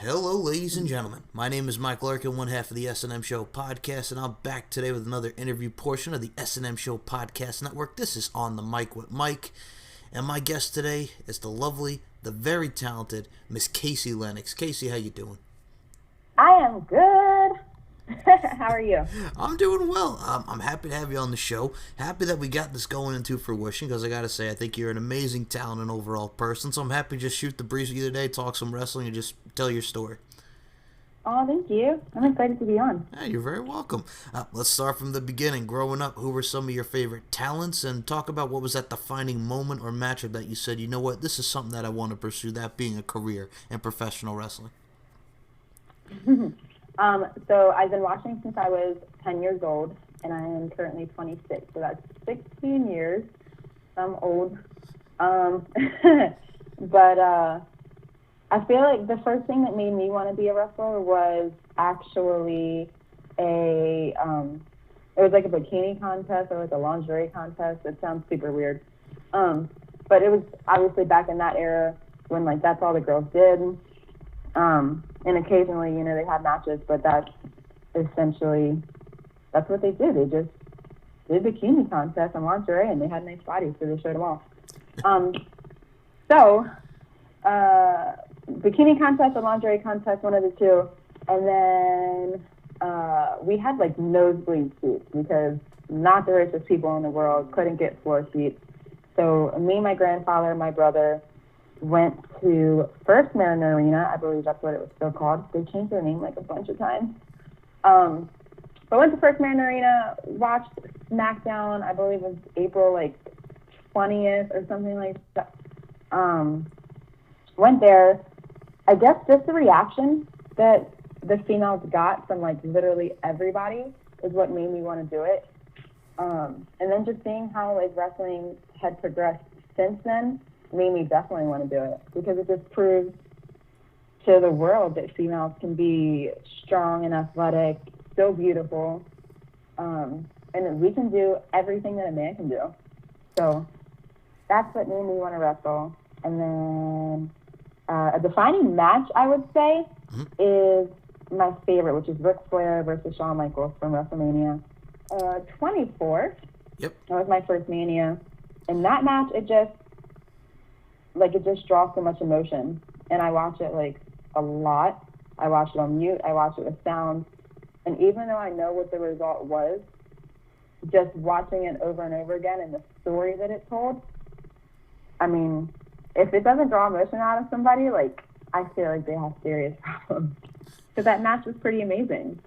Hello, ladies and gentlemen. My name is Mike Larkin, one half of the S&M Show podcast, and I'm back today with another interview portion of the S&M Show podcast network. This is On the Mic with Mike, and my guest today is the lovely, the very talented Miss Kaci Lennox. Kaci, how you doing? I am good. How are you? I'm doing well. I'm happy to have you on the show. Happy that we got this going into fruition because I got to say, I think you're an amazing talent and overall person. So I'm happy to just shoot the breeze with you today, talk some wrestling, and just tell your story. Oh, thank you. I'm excited to be on. Yeah, you're very welcome. Let's start from the beginning. Growing up, who were some of your favorite talents? And talk about what was that defining moment or matchup that you said, you know what, this is something that I want to pursue, that being a career in professional wrestling. So I've been watching since I was 10 years old, and I am currently 26, so that's 16 years. I'm old. But I feel like the first thing that made me want to be a wrestler was actually it was like a bikini contest or like a lingerie contest. It sounds super weird. But it was obviously back in that era when like that's all the girls did. And occasionally, you know, they had matches, but that's what they did. They just did bikini contest and lingerie, and they had nice bodies, so they showed them off. So, bikini contest or lingerie contest, one of the two. And then we had like nosebleed seats because not the richest people in the world couldn't get floor seats. So me, my grandfather, my brother went to First Mariner Arena. I believe that's what it was still called. They changed their name like a bunch of times. But went to First Mariner Arena, watched SmackDown, I believe it was April like 20th or something like that. Went there. I guess just the reaction that the females got from like literally everybody is what made me want to do it. And then just seeing how like wrestling had progressed since then made me definitely want to do it because it just proves to the world that females can be strong and athletic, so beautiful, and that we can do everything that a man can do. So that's what made me want to wrestle. And then a defining match, I would say, is my favorite, which is Ric Flair versus Shawn Michaels from WrestleMania 24. Yep. That was my first Mania. And that match, it just draws so much emotion. And I watch it like a lot. I watch it on mute. I watch it with sound. And even though I know what the result was, just watching it over and over again and the story that it told, I mean, if it doesn't draw emotion out of somebody, like, I feel like they have serious problems. Because that match was pretty amazing.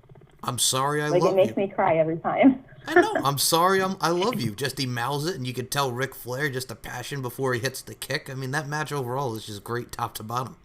I'm sorry I like, love it makes you. me cry every time. I know. I'm sorry. I love you. Just he mouths it, and you could tell Ric Flair just the passion before he hits the kick. I mean, that match overall is just great, top to bottom.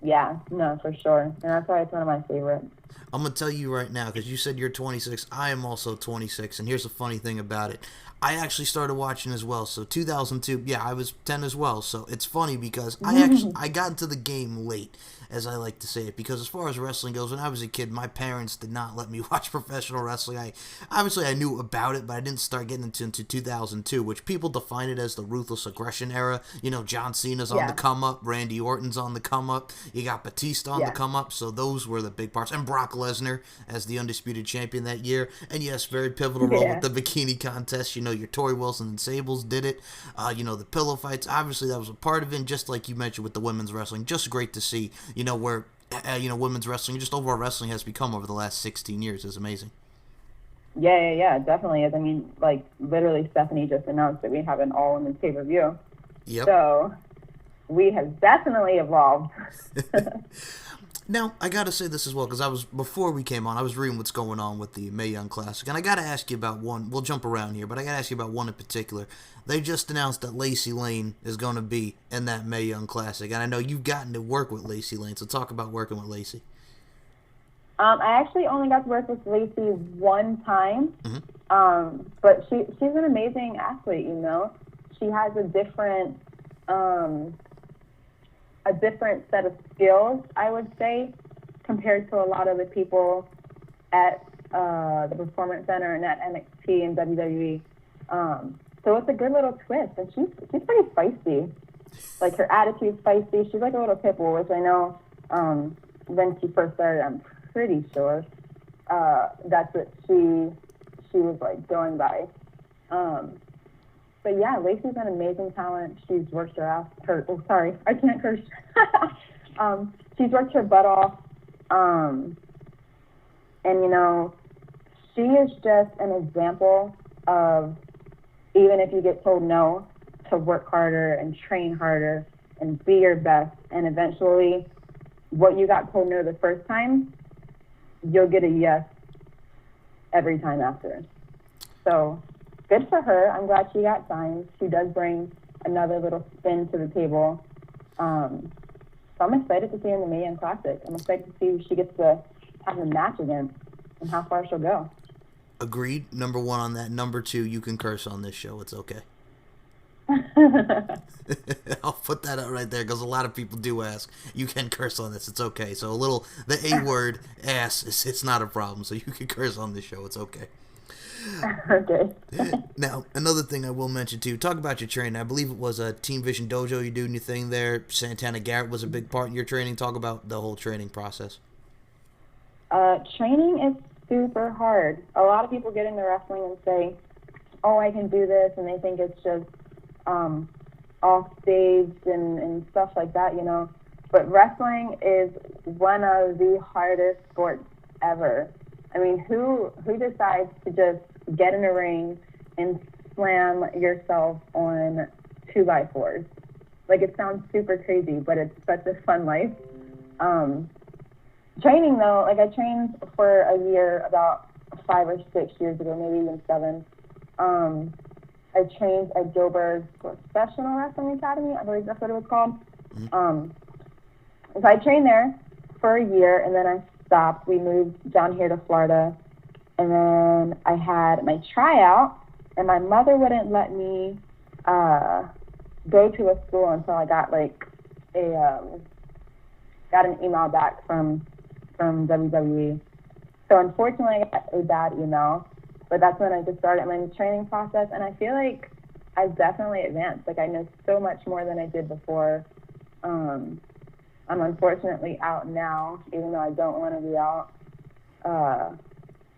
Yeah, no, for sure. And that's why it's one of my favorites. I'm gonna tell you right now because you said you're 26. I am also 26, and here's the funny thing about it. I actually started watching as well. So 2002, yeah, I was 10 as well. So it's funny because I got into the game late, as I like to say it, because as far as wrestling goes, when I was a kid, my parents did not let me watch professional wrestling. I knew about it, but I didn't start getting into 2002, which people define it as the ruthless aggression era. You know, John Cena's on the come up, Randy Orton's on the come up, you got Batista on the come up, so those were the big parts, and Brock Lesnar as the undisputed champion that year, and yes, very pivotal role with the bikini contest. You know, your Tori Wilson and Sables did it. You know, the pillow fights, obviously that was a part of it, and just like you mentioned with the women's wrestling, just great to see, you know, where women's wrestling, just overall wrestling has become over the last 16 years is amazing. Yeah, it definitely is. I mean, like, literally Stephanie just announced that we have an all-women's pay-per-view. Yep. So, we have definitely evolved. Now, I gotta say this as well, because before we came on, I was reading what's going on with the Mae Young Classic, and I gotta ask you about one. We'll jump around here, but I gotta ask you about one in particular. They just announced that Lacey Lane is gonna be in that Mae Young Classic, and I know you've gotten to work with Lacey Lane, so talk about working with Lacey. I actually only got to work with Lacey one time, but she's an amazing athlete, you know. She has a different set of skills, I would say, compared to a lot of the people at the Performance Center and at NXT and WWE. So it's a good little twist, and she's pretty feisty. Like, her attitude's feisty. She's like a little pit bull, which I know When she first started, I'm pretty sure that's what she was like going by. But yeah, Lacey's an amazing talent. She's worked oh, sorry, I can't curse. She's worked her butt off. And you know, she is just an example of, even if you get told no, to work harder and train harder and be your best. And eventually, what you got told no the first time, you'll get a yes every time after. So good for her. I'm glad she got signed. She does bring another little spin to the table. So I'm excited to see her in the Mae Young Classic. I'm excited to see who she gets to have a match against and how far she'll go. Agreed. Number one on that. Number two, you can curse on this show. It's okay. I'll put that out right there because a lot of people do ask. You can curse on this. It's okay. So the A word, ass, it's not a problem. So you can curse on this show. It's okay. Okay. Now, another thing I will mention too, talk about your training. I believe it was a Team Vision Dojo you're doing your thing there. Santana Garrett was a big part in your training. Talk about the whole training process. Training is super hard. A lot of people get into wrestling and say, oh, I can do this, and they think it's just off stage and stuff like that, you know. But wrestling is one of the hardest sports ever. I mean, who decides to just get in a ring and slam yourself on 2x4s? Like, it sounds super crazy, but it's such a fun life. Training, though, like, I trained for a year about 5 or 6 years ago, maybe even 7. I trained at Gilbert's Professional Wrestling Academy. I believe that's what it was called. So I trained there for a year, and then I stopped. We moved down here to Florida, and then I had my tryout, and my mother wouldn't let me go to a school until I got like got an email back from WWE. So unfortunately, I got a bad email, but that's when I just started my training process, and I feel like I've definitely advanced. Like, I know so much more than I did before. I'm unfortunately out now, even though I don't want to be out.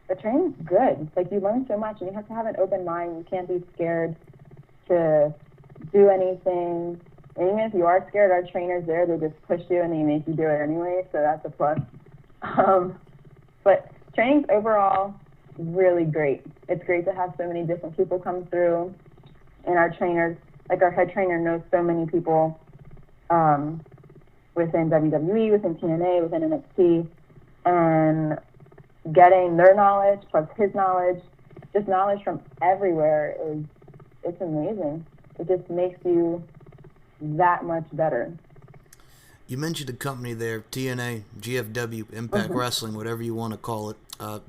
The training's good. Like, you learn so much, and you have to have an open mind. You can't be scared to do anything. And even if you are scared, our trainers there, they just push you and they make you do it anyway, so that's a plus. But training's overall really great. It's great to have so many different people come through, and our trainers, like our head trainer, knows so many people within WWE, within TNA, within NXT, and getting their knowledge plus his knowledge, just knowledge from everywhere, it's amazing. It just makes you that much better. You mentioned a company there, TNA, GFW, Impact Wrestling, whatever you want to call it.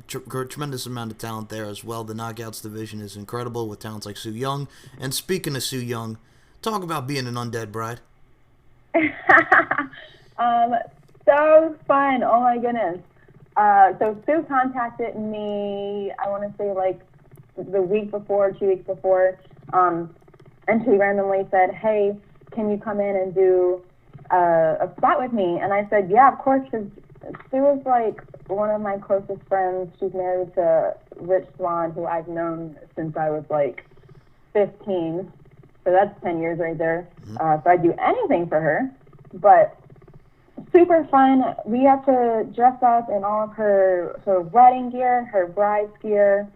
Tremendous amount of talent there as well. The Knockouts division is incredible with talents like Sue Young. And speaking of Sue Young, talk about being an undead bride. So fun. Oh my goodness. So Sue contacted me, I want to say like the week before, 2 weeks before, and she randomly said, hey, can you come in and do a spot with me? And I said, yeah, of course, because Sue is like one of my closest friends. She's married to Rich Swan, who I've known since I was like 15. So that's 10 years right there. So I'd do anything for her. But super fun. We got to dress up in all of her wedding gear, her bride's gear.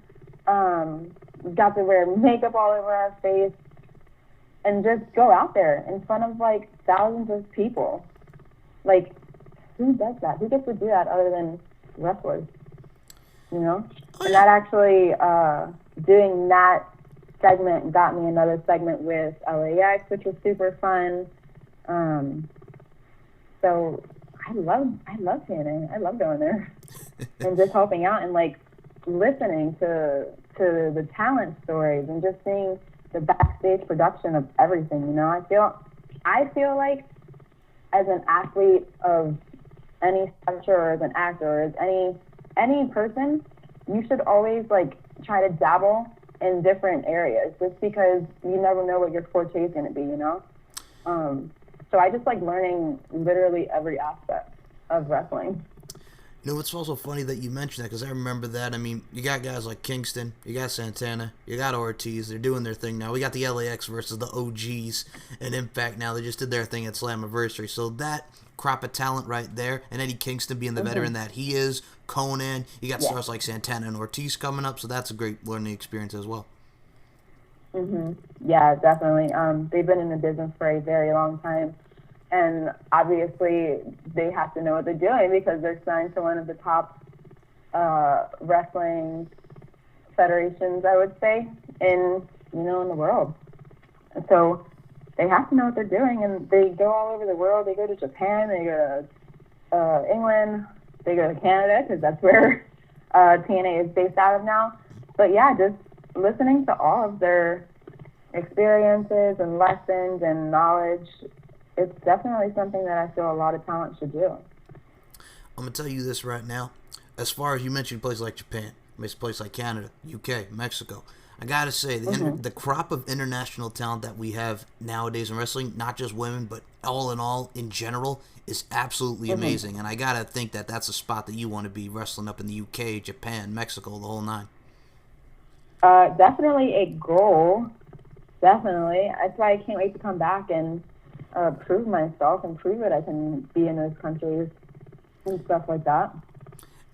Got to wear makeup all over our face and just go out there in front of like thousands of people. Like, who does that? Who gets to do that other than wrestlers? You know? And that actually, doing that segment got me another segment with LAX, which was super fun. So I love TNA. I love going there and just helping out and like listening to the talent stories and just seeing the backstage production of everything. You know, I feel like as an athlete of any stature or as an actor or as any person, you should always like try to dabble in different areas just because you never know what your forte is going to be, you know? So I just like learning literally every aspect. of wrestling. You know, it's also funny that you mentioned that because I remember that. I mean, you got guys like Kingston, you got Santana, you got Ortiz. They're doing their thing now. We got the LAX versus the OGs and Impact now. They just did their thing at Slammiversary. So that crop of talent right there, and Eddie Kingston being the veteran that he is, Conan, you got stars like Santana and Ortiz coming up. So that's a great learning experience as well. Yeah, definitely. They've been in the business for a very long time. And obviously, they have to know what they're doing because they're signed to one of the top wrestling federations, I would say, in in the world. And so they have to know what they're doing, and they go all over the world. They go to Japan, they go to England, they go to Canada because that's where TNA is based out of now. But yeah, just listening to all of their experiences and lessons and knowledge, it's definitely something that I feel a lot of talent should do. I'm going to tell you this right now. As far as you mentioned places like Japan, places like Canada, UK, Mexico, I got to say, the crop of international talent that we have nowadays in wrestling, not just women, but all in all, in general, is absolutely amazing. And I got to think that that's a spot that you want to be wrestling up in the UK, Japan, Mexico, the whole nine. Definitely a goal. Definitely. That's why I can't wait to come back and prove myself and prove that I can be in those countries and stuff like that.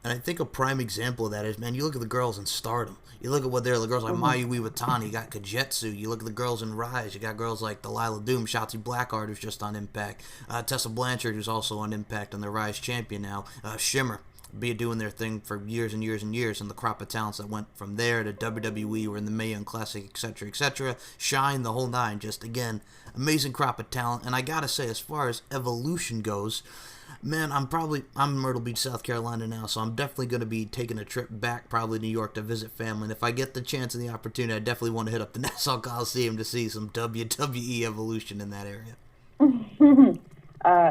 And I think a prime example of that is, man, you look at the girls in Stardom. You look at what they're the girls like Mayu Iwatani. You got Kajetsu. You look at the girls in Rise. You got girls like Delilah Doom, Shotzi Blackheart, who's just on Impact, Tessa Blanchard, who's also on Impact and the Rise champion now, Shimmer, be doing their thing for years and years and years, and the crop of talents that went from there to WWE or in the Mae Young Classic, etc., Shine, the whole nine. Just again, amazing crop of talent. And I gotta say, as far as evolution goes, man, I'm in Myrtle Beach, South Carolina now, so I'm definitely going to be taking a trip back, probably to New York, to visit family. And if I get the chance and the opportunity, I definitely want to hit up the Nassau Coliseum to see some WWE evolution in that area.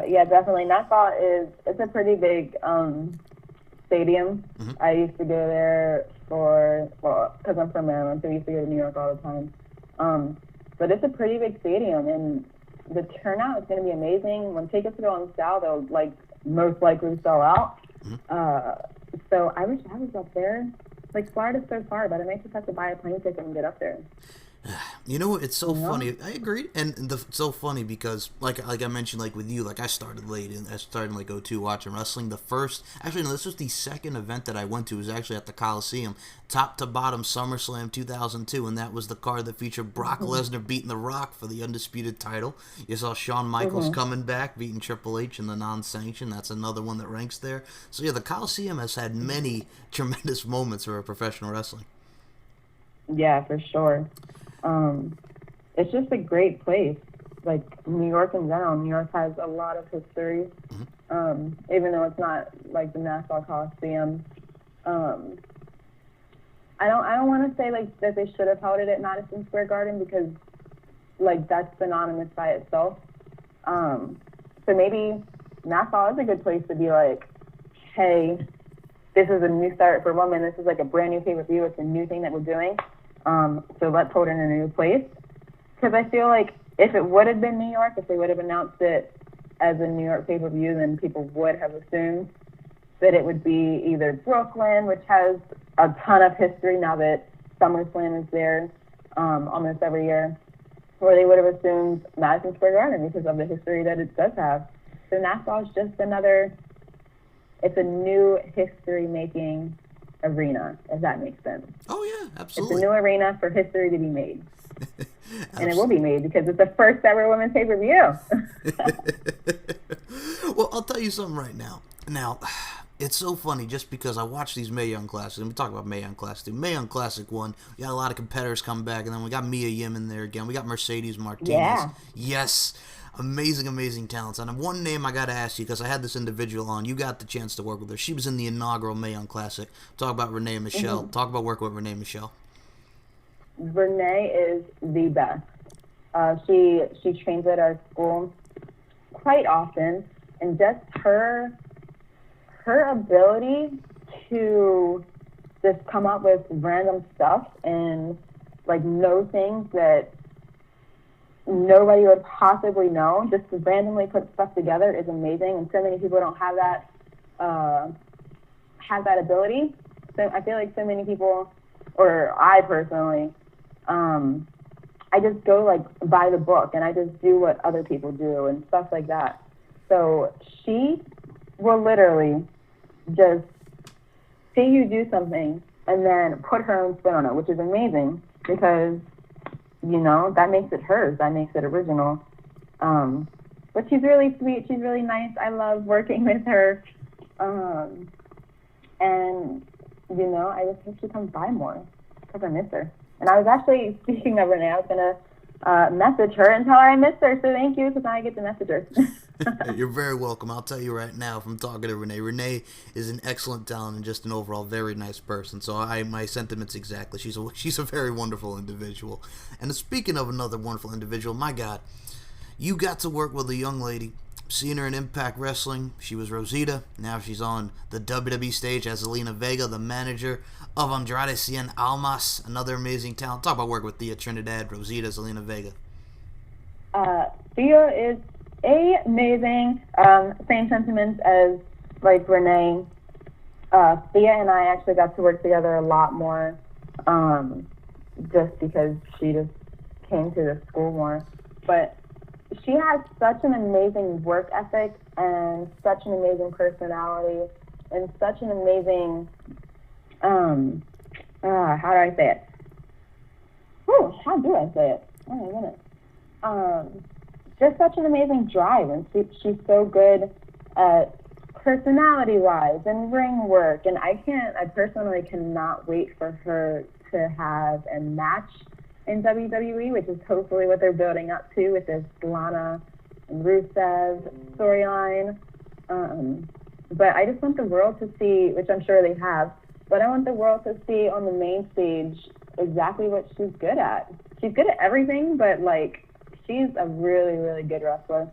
Yeah, definitely. Nassau it's a pretty big stadium. I used to go there because I'm from Maryland, so we used to go to New York all the time. But it's a pretty big stadium, and the turnout is going to be amazing. When tickets go on sale, they'll most likely sell out. So I wish I was up there. Florida's so far, but I might just have to buy a plane ticket and get up there. You know, it's so funny. I agree, and it's so funny because, like I mentioned, with you, I started late, and I started in 02 watching wrestling. This was the second event that I went to. It was actually at the Coliseum, top to bottom SummerSlam 2002, and that was the card that featured Brock Lesnar beating The Rock for the undisputed title. You saw Shawn Michaels coming back, beating Triple H in the non-sanction. That's another one that ranks there. So yeah, the Coliseum has had many tremendous moments for professional wrestling. Yeah, for sure. It's just a great place. New York in general. New York has a lot of history, even though it's not like the Nassau Coliseum. I don't want to say that they should have held it at Madison Square Garden because that's synonymous by itself. So maybe Nassau is a good place to be hey, this is a new start for women. This is a brand new pay-per-view. It's a new thing that we're doing. So let's hold it in a new place. Because I feel if it would have been New York, if they would have announced it as a New York pay-per-view, then people would have assumed that it would be either Brooklyn, which has a ton of history now that SummerSlam is there almost every year, or they would have assumed Madison Square Garden because of the history that it does have. So Nassau is just it's a new history-making arena, if that makes sense. Oh, yeah, absolutely. It's a new arena for history to be made. And it will be made because it's the first ever women's pay-per-view. Well, I'll tell you something right now. Now, it's so funny just because I watch these Mae Young Classics, and we talk about Mae Young Classic too. Mae Young Classic 1, we got a lot of competitors come back, and then we got Mia Yim in there again. We got Mercedes Martinez. Yeah. Yes. Amazing, amazing talents. And one name I got to ask you, because I had this individual on. You got the chance to work with her. She was in the inaugural Mae Young Classic. Talk about Renee Michelle. Talk about working with Renee Michelle. Renee is the best. She trains at our school quite often, and just her ability to just come up with random stuff and know things that nobody would possibly know, just to randomly put stuff together is amazing, and so many people don't have that have that ability. So I feel like so many people, or I personally, I just go like by the book and I just do what other people do and stuff like that. So she will literally just see you do something and then put her own spin on it, which is amazing because, you know, that makes it hers. That makes it original. But she's really sweet. She's really nice. I love working with her. And, you know, I just hope she comes by more because I miss her. And I was actually, speaking of Renee, I was going to message her and tell her I miss her. So thank you because now I get to message her. You're very welcome. I'll tell you right now from talking to Renee. Renee is an excellent talent and just an overall very nice person. So my sentiments exactly. She's a very wonderful individual. And speaking of another wonderful individual, my God, you got to work with a young lady. Seen her in Impact Wrestling. She was Rosita. Now she's on the WWE stage as Zelina Vega, the manager of Andrade Cien Almas, another amazing talent. Talk about working with Thea Trinidad, Rosita, Zelina Vega. Thea is amazing. Same sentiments as like Renee. Thea and I actually got to work together a lot more, just because she just came to the school more. But she has such an amazing work ethic and such an amazing personality and such an amazing, how do I say it? How do I say it? Oh my goodness. Just such an amazing drive, and she's so good at personality-wise and ring work, and I personally cannot wait for her to have a match in WWE, which is hopefully what they're building up to with this Lana and Rusev storyline. But I just want the world to see, which I'm sure they have, but I want the world to see on the main stage exactly what she's good at. She's good at everything, but like she's a really, really good wrestler.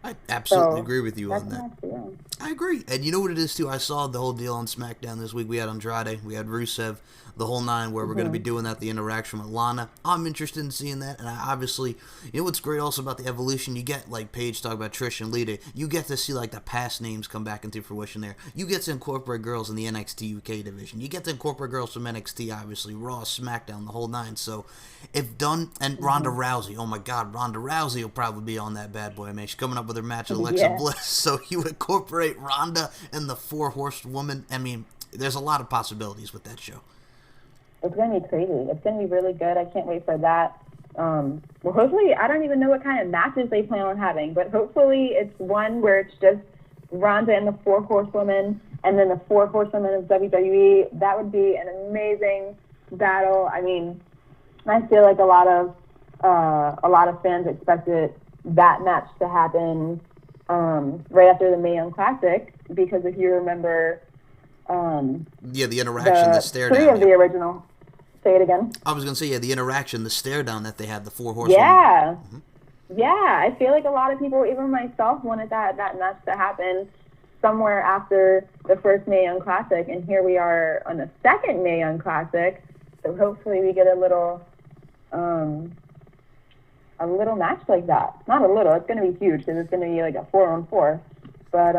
I absolutely agree with you on that. Yeah. I agree. And you know what it is, too? I saw the whole deal on SmackDown this week. We had Andrade, we had Rusev, the whole nine, where we're going to be doing that, the interaction with Lana. I'm interested in seeing that. And I obviously, you know what's great also about the evolution? You get, like, Paige talk about Trish and Lita. You get to see, like, the past names come back into fruition there. You get to incorporate girls in the NXT UK division. You get to incorporate girls from NXT, obviously, Raw, SmackDown, the whole nine. So, if done, and Ronda Rousey, oh my God, Ronda Rousey will probably be on that bad boy. I mean, she's coming up with her match with Alexa Bliss. So, you incorporate Ronda and the Four Horsewoman. I mean, there's a lot of possibilities with that show. It's going to be crazy. It's going to be really good. I can't wait for that. Well, hopefully, I don't even know what kind of matches they plan on having, but hopefully it's one where it's just Ronda and the Four Horsewomen, and then the Four Horsewomen of WWE. That would be an amazing battle. I mean, I feel like a lot of fans expected that match to happen right after the Mae Young Classic, because if you remember, the interaction, the stare down. Three of the original. Say it again. I was going to say, the interaction, the stare down that they had, the Four Horsewomen. Yeah. Mm-hmm. Yeah, I feel like a lot of people, even myself, wanted that match to happen somewhere after the first Mae Young Classic, and here we are on the second Mae Young Classic, so hopefully we get a little match like that. Not a little, it's going to be huge, because it's going to be like a 4-on-4, but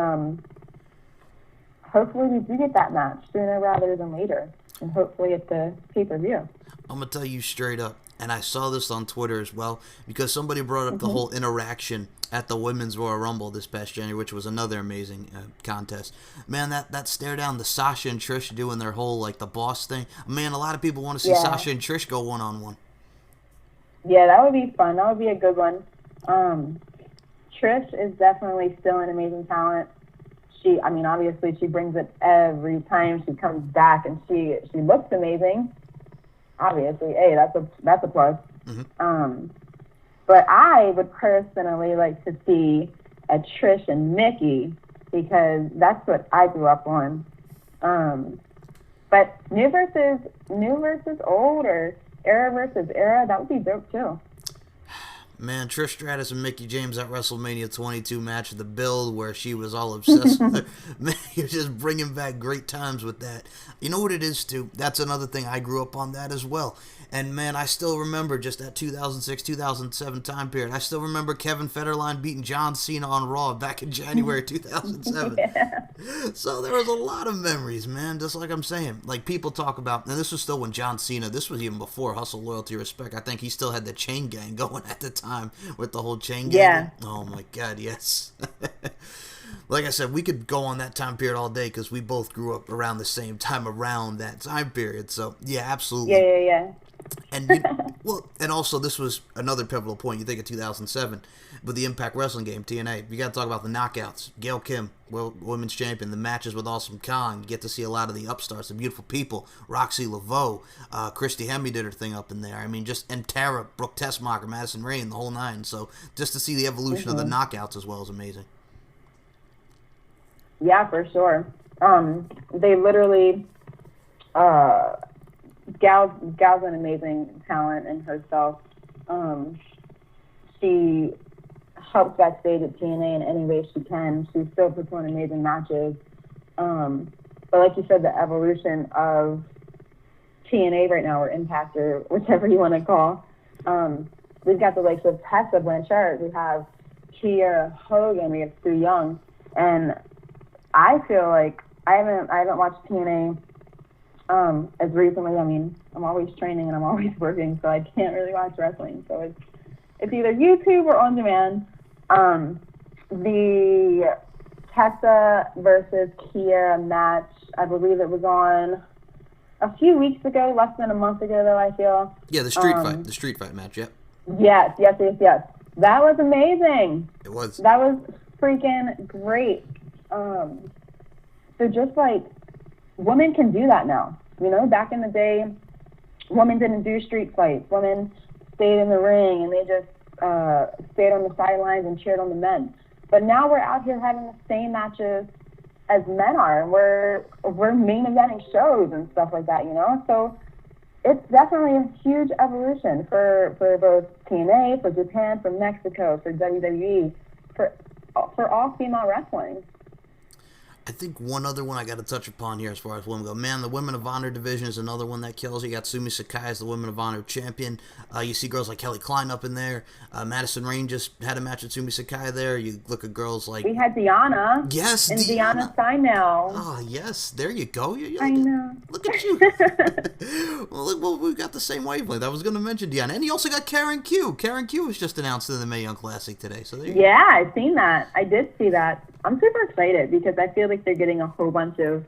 hopefully we do get that match sooner rather than later, and hopefully at the pay-per-view. I'm going to tell you straight up, and I saw this on Twitter as well, because somebody brought up the whole interaction at the Women's Royal Rumble this past January, which was another amazing contest. Man, that stare down, the Sasha and Trish doing their whole, like, the boss thing. Man, a lot of people want to see Sasha and Trish go one-on-one. Yeah, that would be fun. That would be a good one. Trish is definitely still an amazing talent. Obviously she brings it every time she comes back, and she looks amazing. Obviously, hey, that's a plus. Mm-hmm. But I would personally like to see a Trish and Nikki, because that's what I grew up on. But new versus old, or era versus era, that would be dope too. Man, Trish Stratus and Mickey James at WrestleMania 22 match of the build where she was all obsessed with her. Man, you're just bringing back great times with that. You know what it is, too? That's another thing. I grew up on that as well. And, man, I still remember just that 2006, 2007 time period. I still remember Kevin Federline beating John Cena on Raw back in January 2007. Yeah. So there was a lot of memories, man, just like I'm saying. Like, people talk about, and this was still when John Cena, this was even before Hustle, Loyalty, Respect. I think he still had the Chain Gang going at the time with the whole Chain Gang. Yeah. Oh, my God, yes. Like I said, we could go on that time period all day because we both grew up around the same time around that time period. So, yeah, absolutely. Yeah. And and also this was another pivotal point. You think of 2007 with the Impact Wrestling game, TNA. You got to talk about the knockouts. Gail Kim, women's champion. The matches with Awesome Kong. You get to see a lot of the upstarts, the beautiful people. Roxy Laveau, Christy Hemme did her thing up in there. I mean, and Tara, Brooke Tessmacher, Madison Rayne, the whole nine. So just to see the evolution of the knockouts as well is amazing. Yeah, for sure. They literally. Gal's an amazing talent in herself. She helps backstage at TNA in any way she can. She still puts on amazing matches. But like you said, the evolution of TNA right now, or Impact, or whichever you want to call, we've got the likes of Tessa Blanchard, we have Kiera Hogan, we have Sue Young, and I feel like I haven't watched TNA as recently. I mean, I'm always training and I'm always working, so I can't really watch wrestling. So it's either YouTube or on demand. The Tessa versus Kiera match, I believe it was on a few weeks ago, less than a month ago, though, I feel. Yeah, the street fight match, yep. Yes. That was amazing. It was. That was freaking great. So just like, women can do that now. You know, back in the day, women didn't do street fights. Women stayed in the ring and they just stayed on the sidelines and cheered on the men. But now we're out here having the same matches as men are, and we're main eventing shows and stuff like that, you know? So it's definitely a huge evolution for both TNA, for Japan, for Mexico, for WWE, for all female wrestling. I think one other one I got to touch upon here as far as women go. Man, the Women of Honor division is another one that kills. You got Sumi Sakai as the Women of Honor champion. You see girls like Kelly Klein up in there. Madison Rayne just had a match with Sumi Sakai there. You look at girls like... We had Deanna. Yes, and Deanna Steinel. Oh, yes. There you go. I know. Look at you. well, we've got the same wavelength. I was going to mention Deanna. And you also got Karen Q. Karen Q was just announced in the Mae Young Classic today. So there you go. Yeah, I've seen that. I did see that. I'm super excited because I feel like they're getting a whole bunch of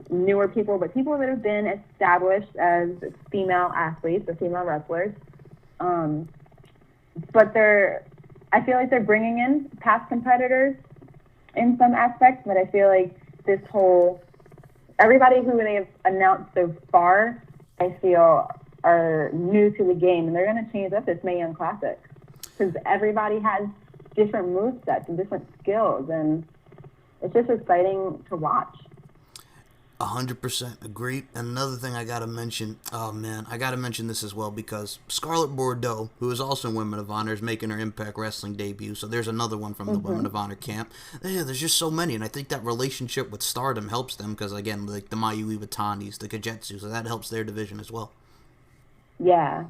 newer people, but people that have been established as female athletes or female wrestlers. But I feel like they're bringing in past competitors in some aspects, but I feel like everybody who they have announced so far, I feel are new to the game, and they're going to change up this Mae Young Classic because everybody has different movesets and different skills, and it's just exciting to watch. 100% agree. And another thing I gotta mention, I gotta mention this as well because Scarlett Bordeaux, who is also in Women of Honor, is making her Impact Wrestling debut. So there's another one from the Women of Honor camp. Yeah, there's just so many, and I think that relationship with Stardom helps them because again, like the Mayu Iwatanis, the Kajetsu, so that helps their division as well. Yeah.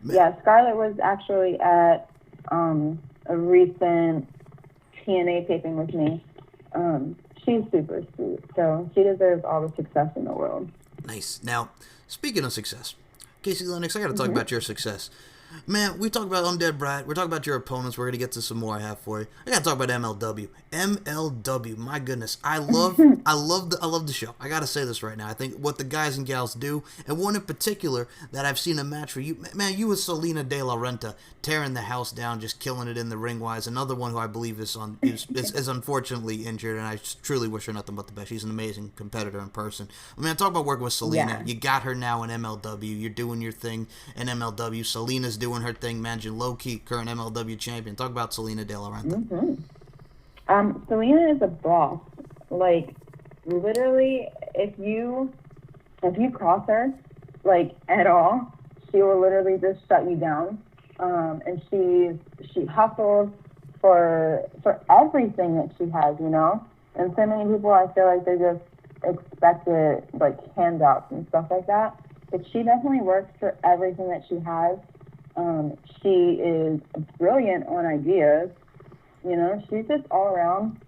Yeah, Scarlett was actually at a recent TNA taping with me. She's super sweet, so she deserves all the success in the world. Nice. Now, speaking of success, Kaci Lennox, I got to talk about your success. Man, we talked about Undead Brad. We're talking about your opponents. We're going to get to some more I have for you. I got to talk about MLW. MLW, my goodness. I love the show. I got to say this right now. I think what the guys and gals do, and one in particular that I've seen a match for you, man, you with Selena De La Renta tearing the house down, just killing it in the ring-wise. Another one who I believe is unfortunately injured, and I truly wish her nothing but the best. She's an amazing competitor in person. I mean, talk about working with Selena. Yeah. You got her now in MLW. You're doing your thing in MLW. Selena's doing her thing, managing low-key, current MLW champion. Talk about Selena De La Renta. Selena is a boss. Like, literally, if you cross her, like, at all, she will literally just shut you down. And she hustles for everything that she has, you know. And so many people, I feel like they just expect it, like handouts and stuff like that. But she definitely works for everything that she has. She is brilliant on ideas. You know, she's just all around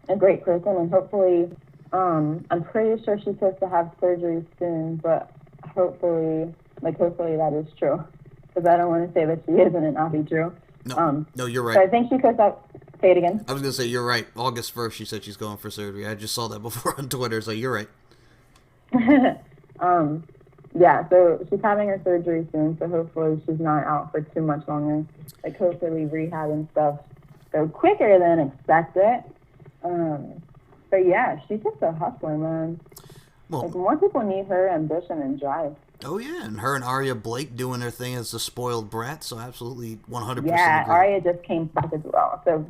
a great person, and hopefully, I'm pretty sure she's supposed to have surgery soon, but hopefully that is true, because I don't want to say that she isn't and not be true. No, you're right. So I think she could have. Say it again. I was gonna say you're right. August 1st, she said she's going for surgery. I just saw that before on Twitter, so you're right. Yeah, so she's having her surgery soon, so hopefully she's not out for too much longer. Like, hopefully rehab and stuff go quicker than expected. But yeah, she's just a hustler, man. Well, like, more people need her ambition and drive. Oh yeah, and her and Arya Blake doing their thing as the spoiled brat, so absolutely 100%. Yeah, agree. Arya just came back as well, so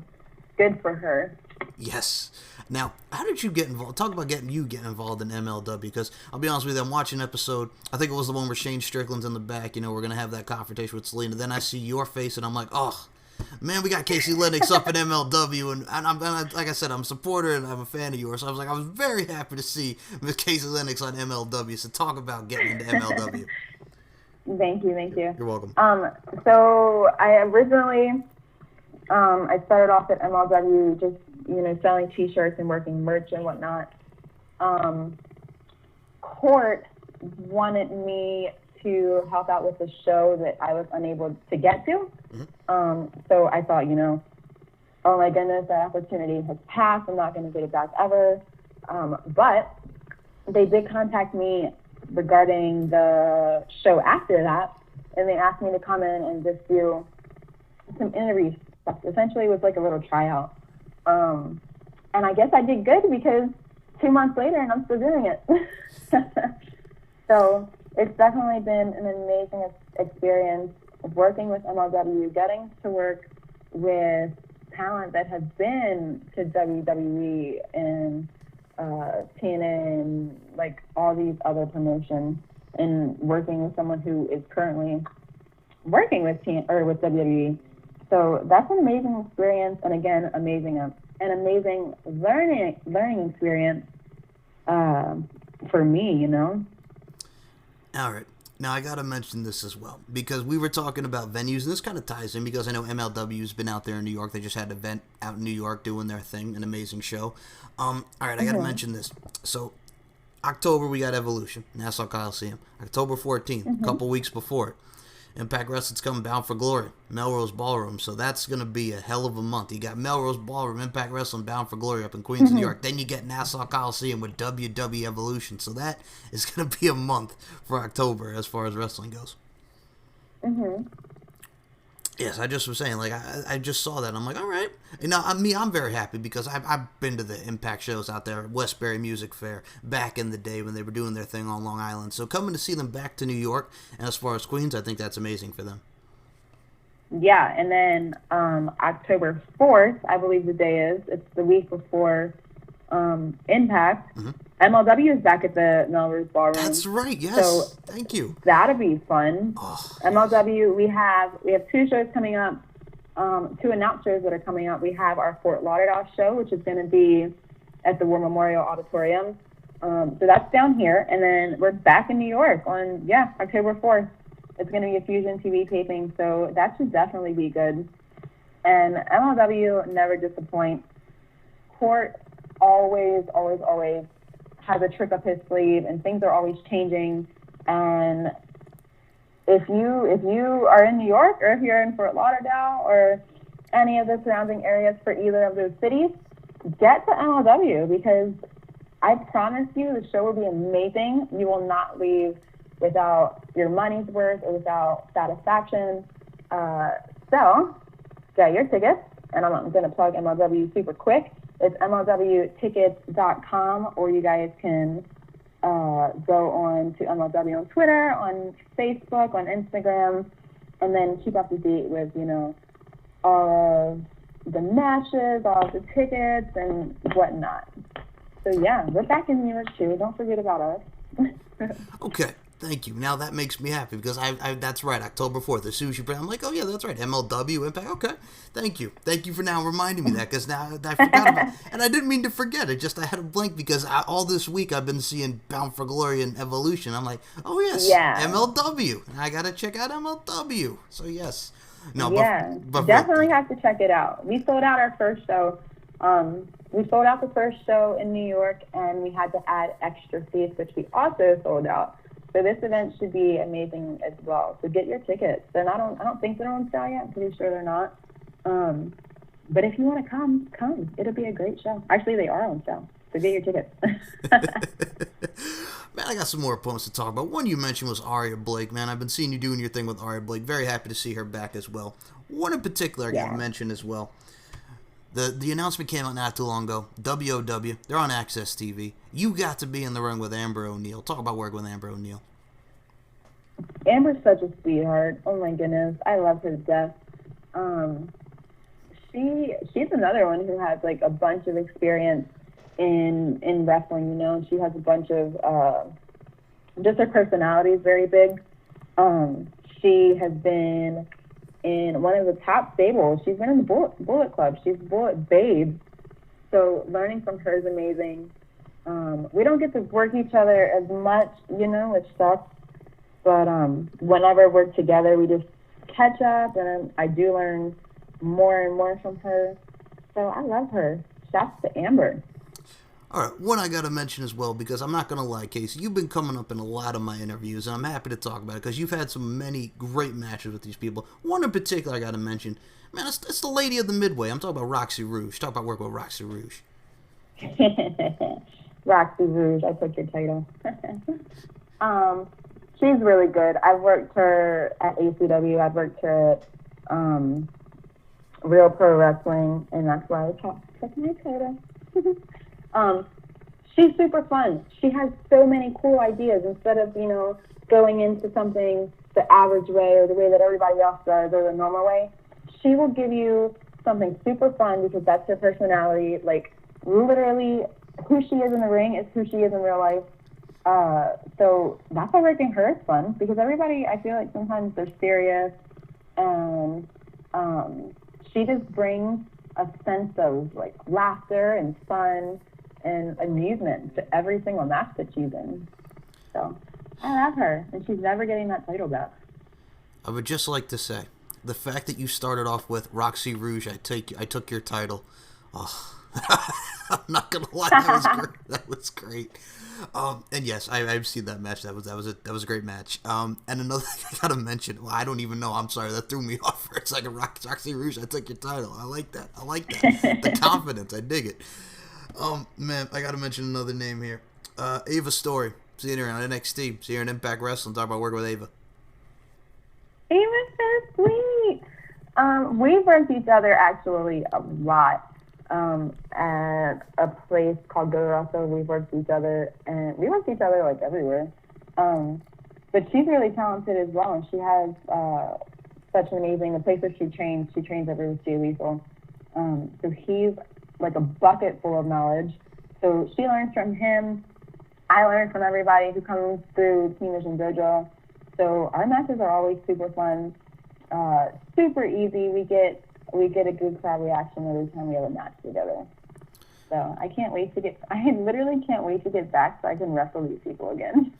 good for her. Yes. Now, how did you get involved? Talk about getting involved in MLW, because I'll be honest with you, I'm watching an episode, I think it was the one where Shane Strickland's in the back, you know, we're going to have that confrontation with Selena, then I see your face, and I'm like, oh, man, we got Kaci Lennox up in MLW, and I'm like I said, I'm a supporter, and I'm a fan of yours, so I was very happy to see Miss Kaci Lennox on MLW, so talk about getting into MLW. Thank you. You're welcome. So I originally, I started off at MLW just, you know, selling T-shirts and working merch and whatnot. Court wanted me to help out with the show that I was unable to get to. So I thought, you know, oh my goodness, that opportunity has passed. I'm not going to get it back ever. But they did contact me regarding the show after that, and they asked me to come in and just do some interview stuff. Essentially, it was like a little tryout. And I guess I did good, because 2 months later, and I'm still doing it. So it's definitely been an amazing experience working with MLW, getting to work with talent that has been to WWE and TNA and like all these other promotions, and working with someone who is currently working with with WWE. So that's an amazing experience, and again, an amazing learning experience for me, you know. All right. Now, I got to mention this as well, because we were talking about venues, and this kind of ties in, because I know MLW's been out there in New York. They just had an event out in New York doing their thing, an amazing show. All right, I got to mention this. So, October, we got Evolution, Nassau Coliseum. October 14th, a couple weeks before it, Impact Wrestling's coming, Bound for Glory, Melrose Ballroom. So that's going to be a hell of a month. You got Melrose Ballroom, Impact Wrestling, Bound for Glory up in Queens, New York. Then you get Nassau Coliseum with WW Evolution. So that is going to be a month for October as far as wrestling goes. Yes, I just was saying, like, I just saw that, and I'm like, all right. You know, I'm very happy, because I've been to the Impact shows out there at Westbury Music Fair back in the day when they were doing their thing on Long Island. So coming to see them back to New York, and as far as Queens, I think that's amazing for them. Yeah, and then October 4th, I believe the day is, it's the week before Impact. MLW is back at the Melrose Ballroom. That's right, yes. So thank you. That'll be fun. MLW, we have 2 shows coming up, 2 announced shows that are coming up. We have our Fort Lauderdale show, which is going to be at the War Memorial Auditorium. So that's down here. And then we're back in New York on, October 4th. It's going to be a Fusion TV taping, so that should definitely be good. And MLW never disappoints. Court always has a trick up his sleeve, and things are always changing. And if you are in New York, or if you're in Fort Lauderdale, or any of the surrounding areas for either of those cities, get to MLW, because I promise you the show will be amazing. You will not leave without your money's worth or without satisfaction. So get your tickets, and I'm going to plug MLW super quick. It's MLWtickets.com, or you guys can go on to MLW on Twitter, on Facebook, on Instagram, and then keep up to date with, you know, all of the matches, all of the tickets, and whatnot. So, yeah, we're back in New York, too. Don't forget about us. Okay. Thank you. Now that makes me happy because I that's right. October 4th. As soon as you bring, I'm like, oh yeah, that's right. MLW Impact. Okay. Thank you. Thank you for now reminding me that because now I forgot about. And I didn't mean to forget it. Just I had a blank because all this week I've been seeing Bound for Glory and Evolution. I'm like, oh yes, Yeah. MLW. I gotta check out MLW. So yes. No, Yeah, but definitely have to check it out. We sold out our first show. We sold out the first show in New York, and we had to add extra seats, which we also sold out. So this event should be amazing as well. So get your tickets. They're not on. I don't think they're on sale yet. I'm pretty sure they're not. But if you want to come. It'll be a great show. Actually, they are on sale. So get your tickets. Man, I got some more opponents to talk about. One you mentioned was Aria Blake. Man, I've been seeing you doing your thing with Aria Blake. Very happy to see her back as well. One in particular I got to mention as well. The announcement came out not too long ago. WOW, they're on Access TV. You got to be in the ring with Amber O'Neal. Talk about working with Amber O'Neal. Amber's such a sweetheart. Oh my goodness, I love her to death. She's another one who has like a bunch of experience in wrestling. You know, she has a bunch of just her personality is very big. She has been in one of the top stables. She's been in the Bullet Club. She's Bullet Babe. So learning from her is amazing. We don't get to work each other as much, you know, which sucks. But whenever we're together, we just catch up, and I do learn more and more from her. So I love her. Shouts to Amber. All right, one I got to mention as well, because I'm not going to lie, Kaci, you've been coming up in a lot of my interviews, and I'm happy to talk about it, because you've had many great matches with these people. One in particular I got to mention, man, it's the lady of the Midway. I'm talking about Roxy Rouge. Talk about working with Roxy Rouge. Roxy Rouge, I took your title. She's really good. I've worked her at ACW. I've worked her at Real Pro Wrestling, and that's why I took my title. She's super fun. She has so many cool ideas. Instead of, you know, going into something the average way or the way that everybody else does or the normal way, she will give you something super fun because that's her personality. Like, literally, who she is in the ring is who she is in real life. So that's why working her is fun, because everybody, I feel like sometimes they're serious, and she just brings a sense of, like, laughter and fun and amusement to every single match that she's in. So I love her, and she's never getting that title back. I would just like to say, the fact that you started off with Roxy Rouge, I took your title. Oh, I'm not gonna lie, that was great. That was great. And yes, I've seen that match. That was a great match. And another thing I gotta mention. Well, I don't even know. I'm sorry, that threw me off for a second. Roxy Rouge, I took your title. I like that. The confidence, I dig it. Man, I gotta mention another name here. Ava Story. Seeing her on NXT. See her in Impact Wrestling. Talk about working with Ava. Ava's so sweet. We've worked each other actually a lot. At a place called Go to Russell, we've worked each other, and we worked each other like everywhere. But she's really talented as well, and she has such an amazing, the place where she trains over with Jay Lethal. So he's like a bucket full of knowledge. So she learns from him. I learn from everybody who comes through Team Vision Dojo. So our matches are always super fun, super easy. We get a good crowd reaction every time we have a match together. So I literally can't wait to get back so I can wrestle these people again.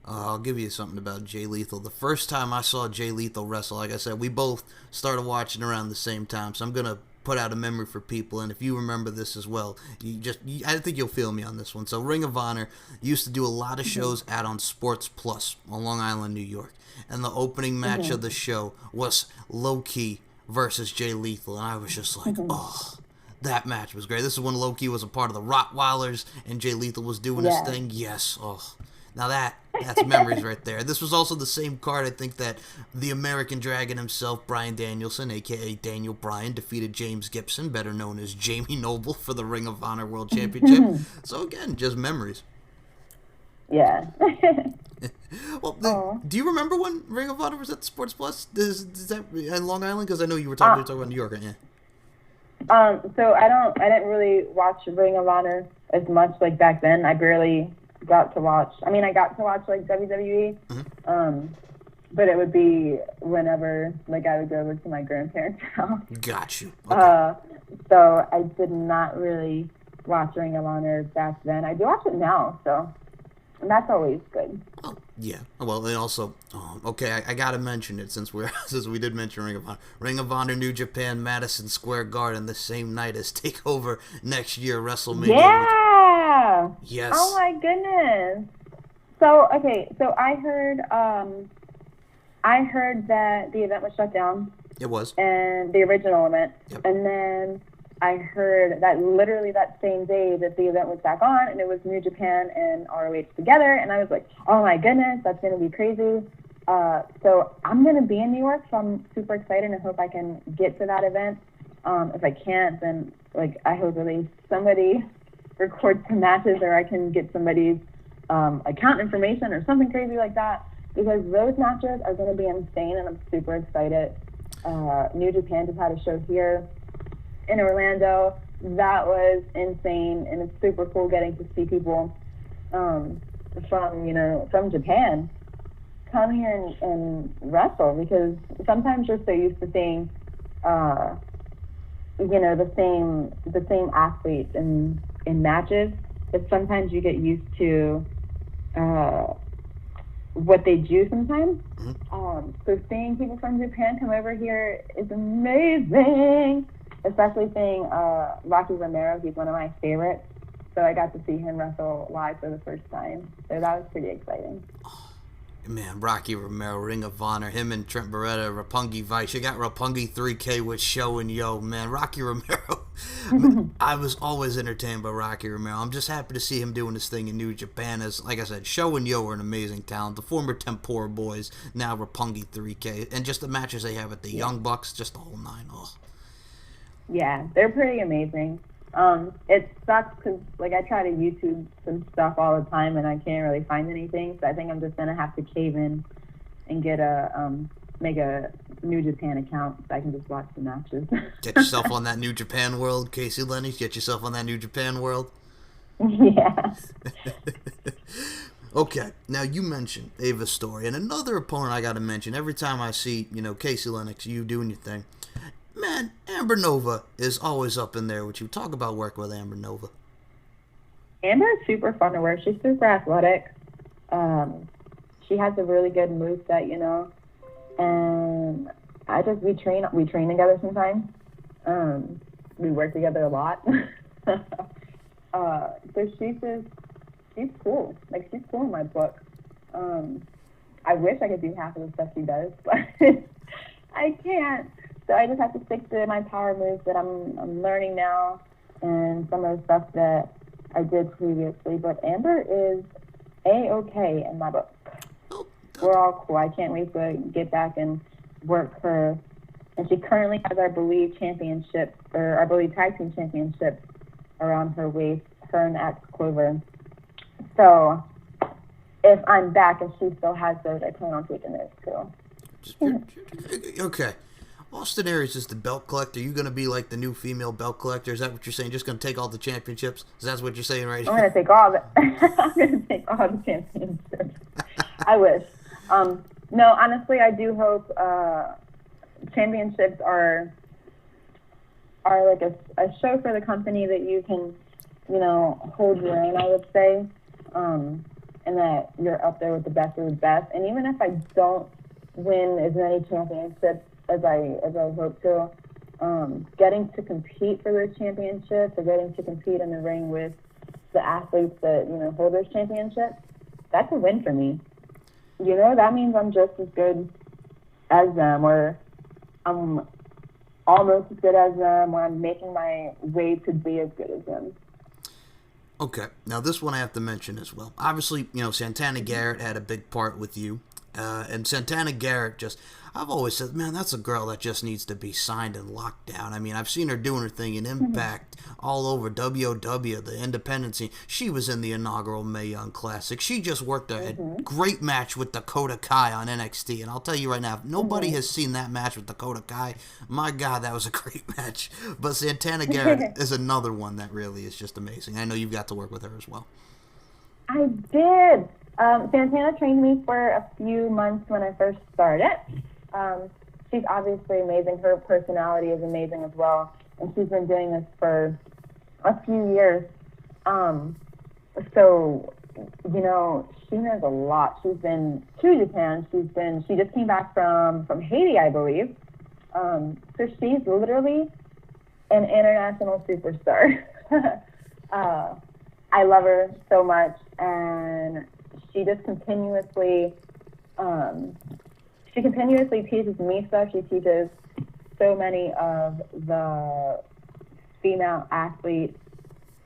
I'll give you something about Jay Lethal. The first time I saw Jay Lethal wrestle, like I said, we both started watching around the same time. So I'm going to put out a memory for people, and if you remember this as well, I think you'll feel me on this one. So Ring of Honor used to do a lot of shows out on Sports Plus on Long Island, New York. And the opening match of the show was Low Key versus Jay Lethal, and I was just like, oh, that match was great. This is when Low Key was a part of the Rottweilers, and Jay Lethal was doing his thing. Yes, oh, now that's memories right there. This was also the same card, I think, that the American Dragon himself, Bryan Danielson, a.k.a. Daniel Bryan, defeated James Gibson, better known as Jamie Noble, for the Ring of Honor World Championship. So again, just memories. Yeah. Well, do you remember when Ring of Honor was at Sports Plus? Is that in Long Island? Because I know you were talking about New York, yeah. So I didn't really watch Ring of Honor as much like back then. I barely got to watch. I mean, I got to watch like WWE, but it would be whenever like I would go over to my grandparents' house. Got you. Okay. So I did not really watch Ring of Honor back then. I do watch it now, so and that's always good. Oh, yeah. Well, and also, okay, I gotta mention it since we did mention Ring of Honor. Ring of Honor New Japan, Madison Square Garden, the same night as Takeover next year, WrestleMania. Yeah. Yes. Oh my goodness. So okay, so I heard that the event was shut down. It was. And the original event. Yep. And then I heard that literally that same day that the event was back on, and it was New Japan and ROH together, and I was like, oh my goodness, that's going to be crazy. So I'm going to be in New York, so I'm super excited and hope I can get to that event. If I can't, then like I hope at least somebody records some matches, or I can get somebody's account information or something crazy like that, because those matches are going to be insane, and I'm super excited. New Japan just had a show here in Orlando. That was insane, and it's super cool getting to see people from Japan come here and wrestle, because sometimes you're so used to seeing the same athletes in matches, but sometimes you get used to what they do sometimes. So seeing people from Japan come over here is amazing, especially seeing Rocky Romero. He's one of my favorites, so I got to see him wrestle live for the first time, so that was pretty exciting. Man, Rocky Romero, Ring of Honor, him and Trent Beretta, Roppongi Vice. You got Roppongi 3K with Show and Yo, man. Rocky Romero. I was always entertained by Rocky Romero. I'm just happy to see him doing this thing in New Japan. As, like I said, Show and Yo are an amazing talent. The former Tempura Boys, now Roppongi 3K. And just the matches they have at the Young Bucks, just the whole nine. Oh. Yeah, they're pretty amazing. It sucks because like I try to YouTube some stuff all the time and I can't really find anything, so I think I'm just gonna have to cave in and get make a New Japan account so I can just watch the matches. Get yourself on that New Japan world, Kaci Lennox. Get yourself on that New Japan world. Yeah. Okay, now you mentioned Ava Story, and another opponent I got to mention every time I see Kaci Lennox, you doing your thing. Man, Amber Nova is always up in there with you. Talk about working with Amber Nova. Amber is super fun to work. She's super athletic. She has a really good moveset, and we train together sometimes. We work together a lot. So she's cool. Like, she's cool in my book. I wish I could do half of the stuff she does, but I can't. So I just have to stick to my power moves that I'm learning now, and some of the stuff that I did previously. But Amber is A-okay in my book. We're all cool. I can't wait to get back and work her. And she currently has our Believe championship, or our Believe tag team championship around her waist, her and X Clover. So if I'm back and she still has those, I plan on taking those too. Okay. Austin Aries is the belt collector. You going to be like the new female belt collector? Is that what you're saying? Just going to take all the championships? Is that what you're saying right here? I'm going to take all the championships. I wish. No, honestly, I do hope championships are like a show for the company that you can, hold your own, I would say, and that you're up there with the best of the best. And even if I don't win as many championships as I hope to, getting to compete for those championships, or getting to compete in the ring with the athletes that hold those championships, that's a win for me. That means I'm just as good as them, or I'm almost as good as them, or I'm making my way to be as good as them. Okay, now this one I have to mention as well. Obviously, Santana Garrett had a big part with you. And Santana Garrett I've always said, man, that's a girl that just needs to be signed and locked down. I mean, I've seen her doing her thing in Impact, all over WOW, the independent scene. She was in the inaugural Mae Young Classic. She just worked a great match with Dakota Kai on NXT. And I'll tell you right now, if nobody has seen that match with Dakota Kai, my God, that was a great match. But Santana Garrett is another one that really is just amazing. I know you've got to work with her as well. I did. Santana trained me for a few months when I first started. Um, she's obviously amazing. Her personality is amazing as well. And she's been doing this for a few years. Um, so, she knows a lot. She's been to Japan. She just came back from Haiti, I believe. So she's literally an international superstar. uh, I love her so much, and she just um, continuously teaches me stuff. She teaches so many of the female athletes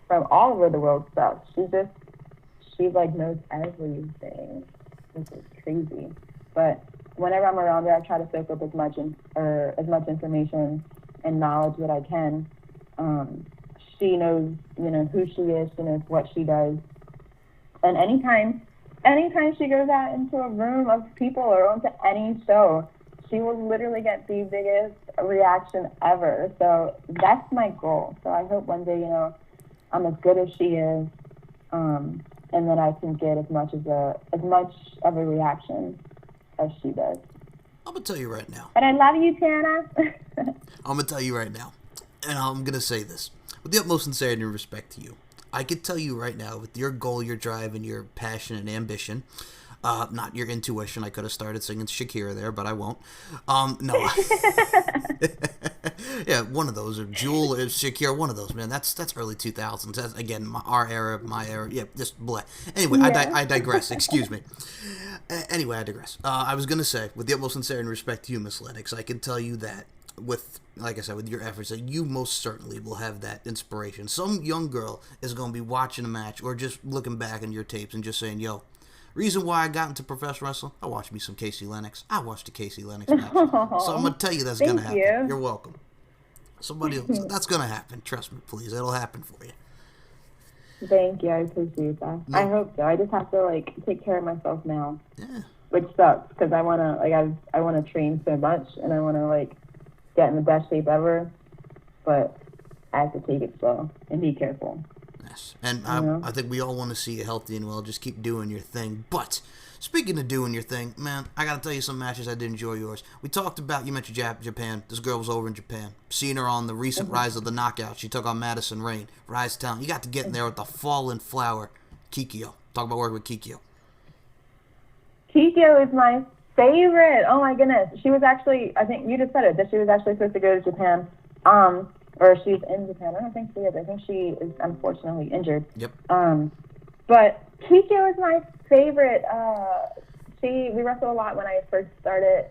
from all over the world stuff. She like knows everything, which is crazy. But whenever I'm around her, I try to soak up as much information and knowledge that I can. She knows, who she is. She knows what she does. And anytime she goes out into a room of people or onto any show, she will literally get the biggest reaction ever. So that's my goal. So I hope one day, I'm as good as she is, and then I can get as much of a reaction as she does. I'm gonna tell you right now. But I love you, Tana. I'm gonna tell you right now, and I'm gonna say this with the utmost sincerity and respect to you. I could tell you right now, with your goal, your drive, and your passion and ambition, not your intuition. I could have started singing Shakira there, but I won't. No. Yeah, one of those, or Jewel, or Shakira, one of those, man. That's early 2000s. That's, again, our era, my era. Yeah, just bleh. Anyway, Yeah. I digress. Excuse me. Anyway, I digress. I was going to say, with the utmost sincerity and respect to you, Miss Lennox, I can tell you that with, like I said, with your efforts, that you most certainly will have that inspiration. Some young girl is going to be watching a match or just looking back in your tapes and just saying, yo, reason why I got into professional wrestling, I watched me some Kaci Lennox. I watched the Kaci Lennox match. So I'm going to tell you that's going to happen. you. You're welcome. Somebody else, that's going to happen. Trust me, please. It'll happen for you. Thank you. I appreciate that. No. I hope so. I just have to take care of myself now, Yeah. which sucks because I wanna I wanna train so much and I wanna get in the best shape ever, but I have to take it slow and be careful. Yes. And know? I think we all want to see you healthy and well. Just keep doing your thing. But speaking of doing your thing, man, I got to tell you some matches I did enjoy yours. We talked about, you mentioned Japan. This girl was over in Japan. Seeing her on the recent Rise of the Knockout. She took on Madison Rain. Rise of Talent. You got to get in there with the fallen flower, Kikyo. Talk about working with Kikyo. Kikyo is my favorite. Oh my goodness. She was actually, I think you just said it, that she was actually supposed to go to Japan. Or she's in Japan. I don't think she is. I think she is unfortunately injured. Yep. But Kikyo is my favorite. We wrestled a lot when I first started.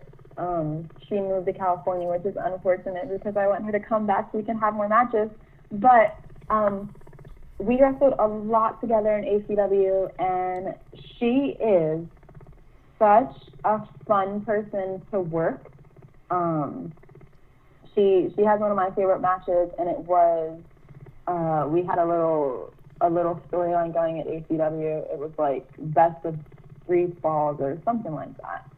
She moved to California, which is unfortunate because I want her to come back so we can have more matches. But we wrestled a lot together in ACW, and she is such a fun person to work. She has one of my favorite matches, and it was we had a little storyline going at ACW. It was like best of 3 falls or something like that.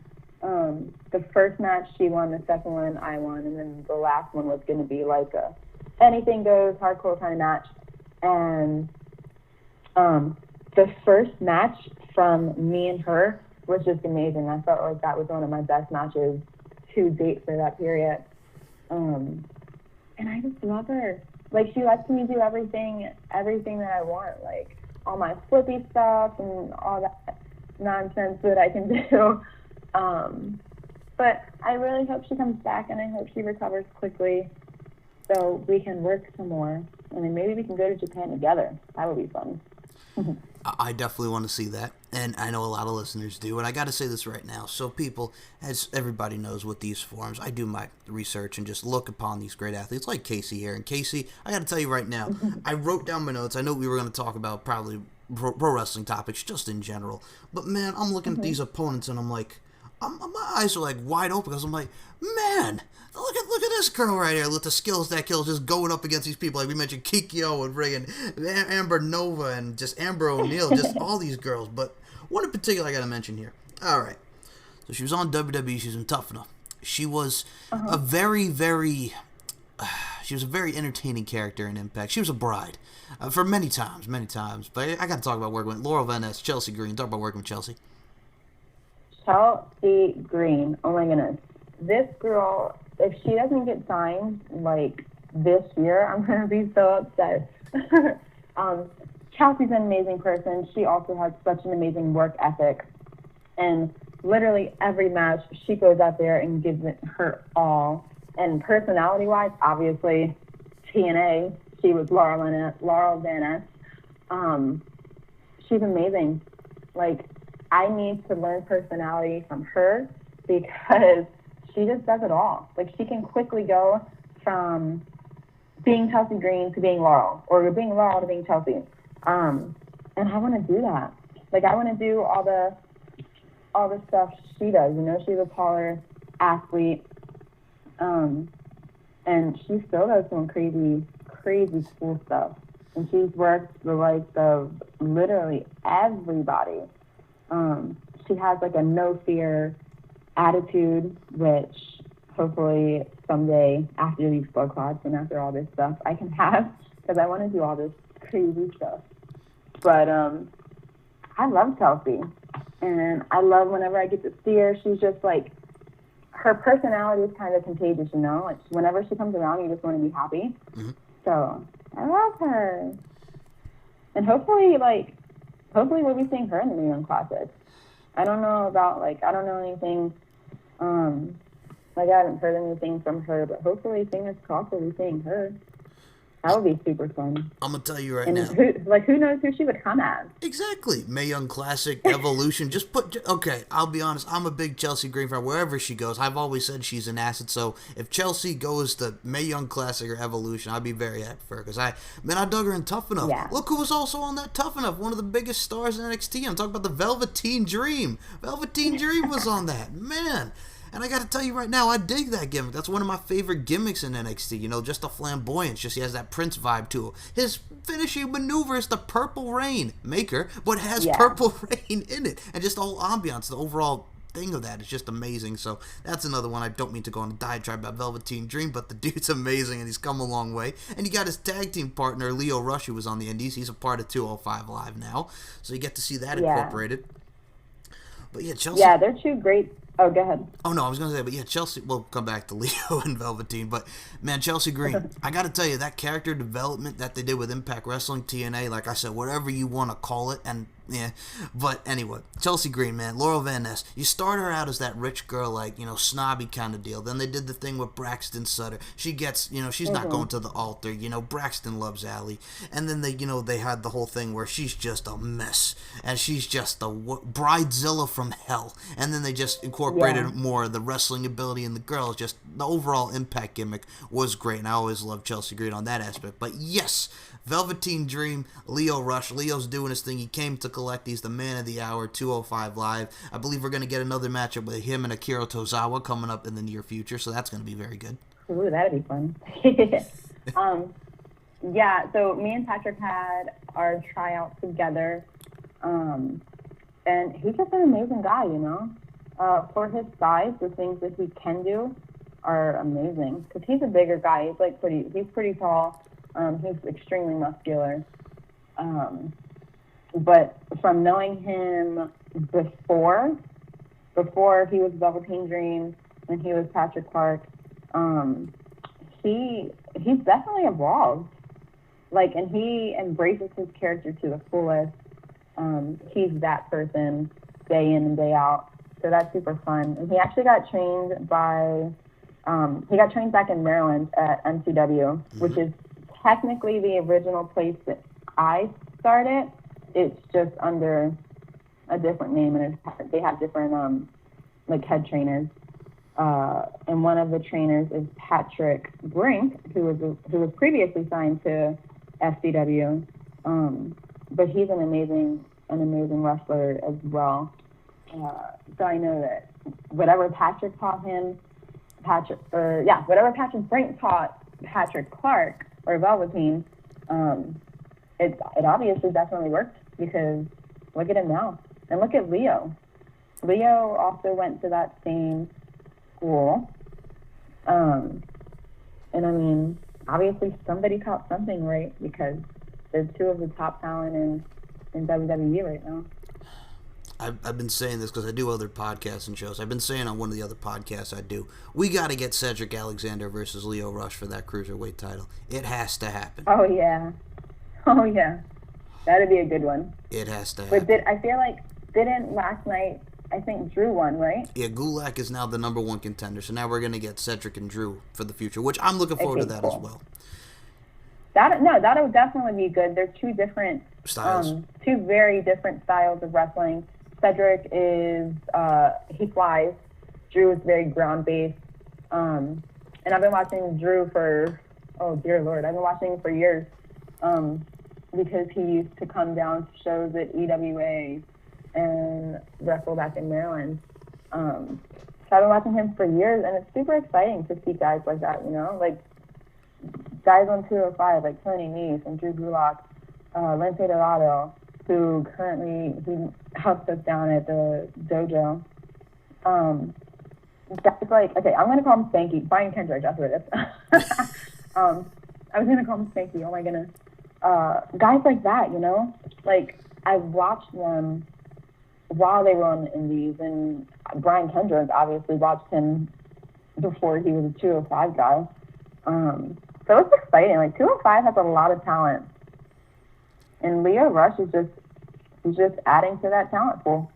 The first match she won, the second one I won, and then the last one was going to be like a anything goes hardcore kind of match. And the first match from me and her was just amazing. I felt like that was one of my best matches to date for that period. And I just love her. She lets me do everything that I want, like all my flippy stuff and all that nonsense that I can do. But I really hope she comes back, and I hope she recovers quickly so we can work some more. And then maybe we can go to Japan together. That would be fun. I definitely want to see that, and I know a lot of listeners do, and I got to say this right now. So people, as everybody knows with these forums, I do my research and just look upon these great athletes like Kaci here. And Kaci, I got to tell you right now, I wrote down my notes. I know we were going to talk about probably pro wrestling topics just in general, but man, I'm looking at these opponents and I'm like, my eyes are like wide open because I'm like, man, look at this girl right here with the skills that kills, just going up against these people. Like we mentioned Kikyo and friggin' Amber Nova and just Amber O'Neil, just all these girls. But one in particular I got to mention here. All right. So she was on WWE. She was in Tough Enough. She was a very, very... She was a very entertaining character in Impact. She was a bride for many times. But I got to talk about working with Laurel Van Ness, Chelsea Green. Talk about working with Chelsea. Chelsea Green. Oh my goodness. This girl, if she doesn't get signed like this year, I'm gonna be so upset. Chelsea's an amazing person. She also has such an amazing work ethic, and literally every match she goes out there and gives it her all. And personality-wise, obviously, TNA, she was Laurel Van Ness. She's amazing. Like, I need to learn personality from her because she just does it all. Like, she can quickly go from being Chelsea Green to being Laurel, or being Laurel to being Chelsea. And I want to do that. Like, I want to do all the stuff she does. You know, she's a taller athlete, and she still does some crazy cool stuff. And she's worked the likes of literally everybody. She has like a no fear attitude, which hopefully someday after these blood clots and after all this stuff I can have, because I want to do all this crazy stuff. But I love Chelsea, and I love whenever I get to see her. She's just like, her personality is kind of contagious, you know? Like, whenever she comes around, you just want to be happy. Mm-hmm. So I love her. And hopefully we'll be seeing her in the New England Classic. I don't know anything, I haven't heard anything from her, but hopefully, fingers crossed, we'll be seeing her. That would be super fun. I'm going to tell you right now. Who knows who she would come as? Exactly. Mae Young Classic, Evolution. Okay, I'll be honest. I'm a big Chelsea Green fan. Wherever she goes, I've always said she's an asset. So if Chelsea goes to Mae Young Classic or Evolution, I'd be very happy for her. Because I dug her in Tough Enough. Yeah. Look who was also on that Tough Enough. One of the biggest stars in NXT. I'm talking about the Velveteen Dream. Velveteen Dream was on that. Man. And I got to tell you right now, I dig that gimmick. That's one of my favorite gimmicks in NXT. You know, just the flamboyance. Just he has that Prince vibe to him. His finishing maneuver is the Purple Rain maker, but has Purple Rain in it. And just the whole ambiance, the overall thing of that is just amazing. So that's another one. I don't mean to go on a diatribe about Velveteen Dream, but the dude's amazing and he's come a long way. And you got his tag team partner, Lio Rush, who was on the Indies. He's a part of 205 Live now. So you get to see that incorporated. But yeah, Chelsea. Yeah, they're two great. Oh, go ahead. Oh, no, I was going to say, but yeah, Chelsea, we'll come back to Leo and Velveteen, but man, Chelsea Green, I got to tell you, that character development that they did with Impact Wrestling, TNA, like I said, whatever you want to call it, and yeah, but anyway, Chelsea Green, man, Laurel Van Ness, you start her out as that rich girl, like, you know, snobby kind of deal. Then they did the thing with Braxton Sutter. She gets, you know, she's not going to the altar, you know, Braxton loves Allie. And then they, you know, they had the whole thing where she's just a mess, and she's just the bridezilla from hell. And then they just incorporated more of the wrestling ability in the girls. Just the overall Impact gimmick was great, and I always loved Chelsea Green on that aspect. But yes, Velveteen Dream, Lio Rush. Leo's doing his thing. He came to collect. He's the man of the hour, 205 Live. I believe we're going to get another matchup with him and Akira Tozawa coming up in the near future, so that's going to be very good. Ooh, that'd be fun. Yeah, so me and Patrick had our tryout together, and he's just an amazing guy, you know? For his size, the things that he can do are amazing, because he's a bigger guy. He's pretty tall. He's extremely muscular. But from knowing him before he was Velveteen Dream, when he was Patrick Clark, he's definitely evolved. Like, and he embraces his character to the fullest. He's that person day in and day out. So that's super fun. And he actually got trained back in Maryland at MCW, which is technically the original place that I started. It's just under a different name, and they have different like head trainers. And one of the trainers is Patrick Brink, who was previously signed to FCW. But he's an amazing wrestler as well. So I know that whatever Patrick taught him, whatever Patrick Brink taught Patrick Clark or Velveteen, it obviously definitely worked, because look at him now. And look at Leo. Leo also went to that same school. And I mean, obviously somebody caught something right because they're two of the top talent in WWE right now. I've been saying this because I do other podcasts and shows. I've been saying on one of the other podcasts I do, we got to get Cedric Alexander versus Lio Rush for that cruiserweight title. It has to happen. Oh yeah, oh yeah, that'd be a good one. It has to happen. But I feel like didn't last night? I think Drew won, right? Yeah, Gulak is now the number one contender. So now we're gonna get Cedric and Drew for the future, which I'm looking forward to that cool. as well. That would definitely be good. They're two different styles, two very different styles of wrestling. Cedric is he flies. Drew is very ground based. And I've been watching Drew for I've been watching him for years. Because he used to come down to shows at EWA and wrestle back in Maryland. So I've been watching him for years, and it's super exciting to see guys like that, like guys on 205, like Tony Nese and Drew Gulak, Lince Dorado, who currently he helps us down at the dojo. Guys like, okay, I'm going to call him Spanky. Brian Kendrick, that's what it is. I was going to call him Spanky. Oh, my goodness. Guys like that, like I watched them while they were on the indies, and Brian Kendrick obviously watched him before he was a 205 guy. So it's exciting. Like 205 has a lot of talent, and Lio Rush is just adding to that talent pool.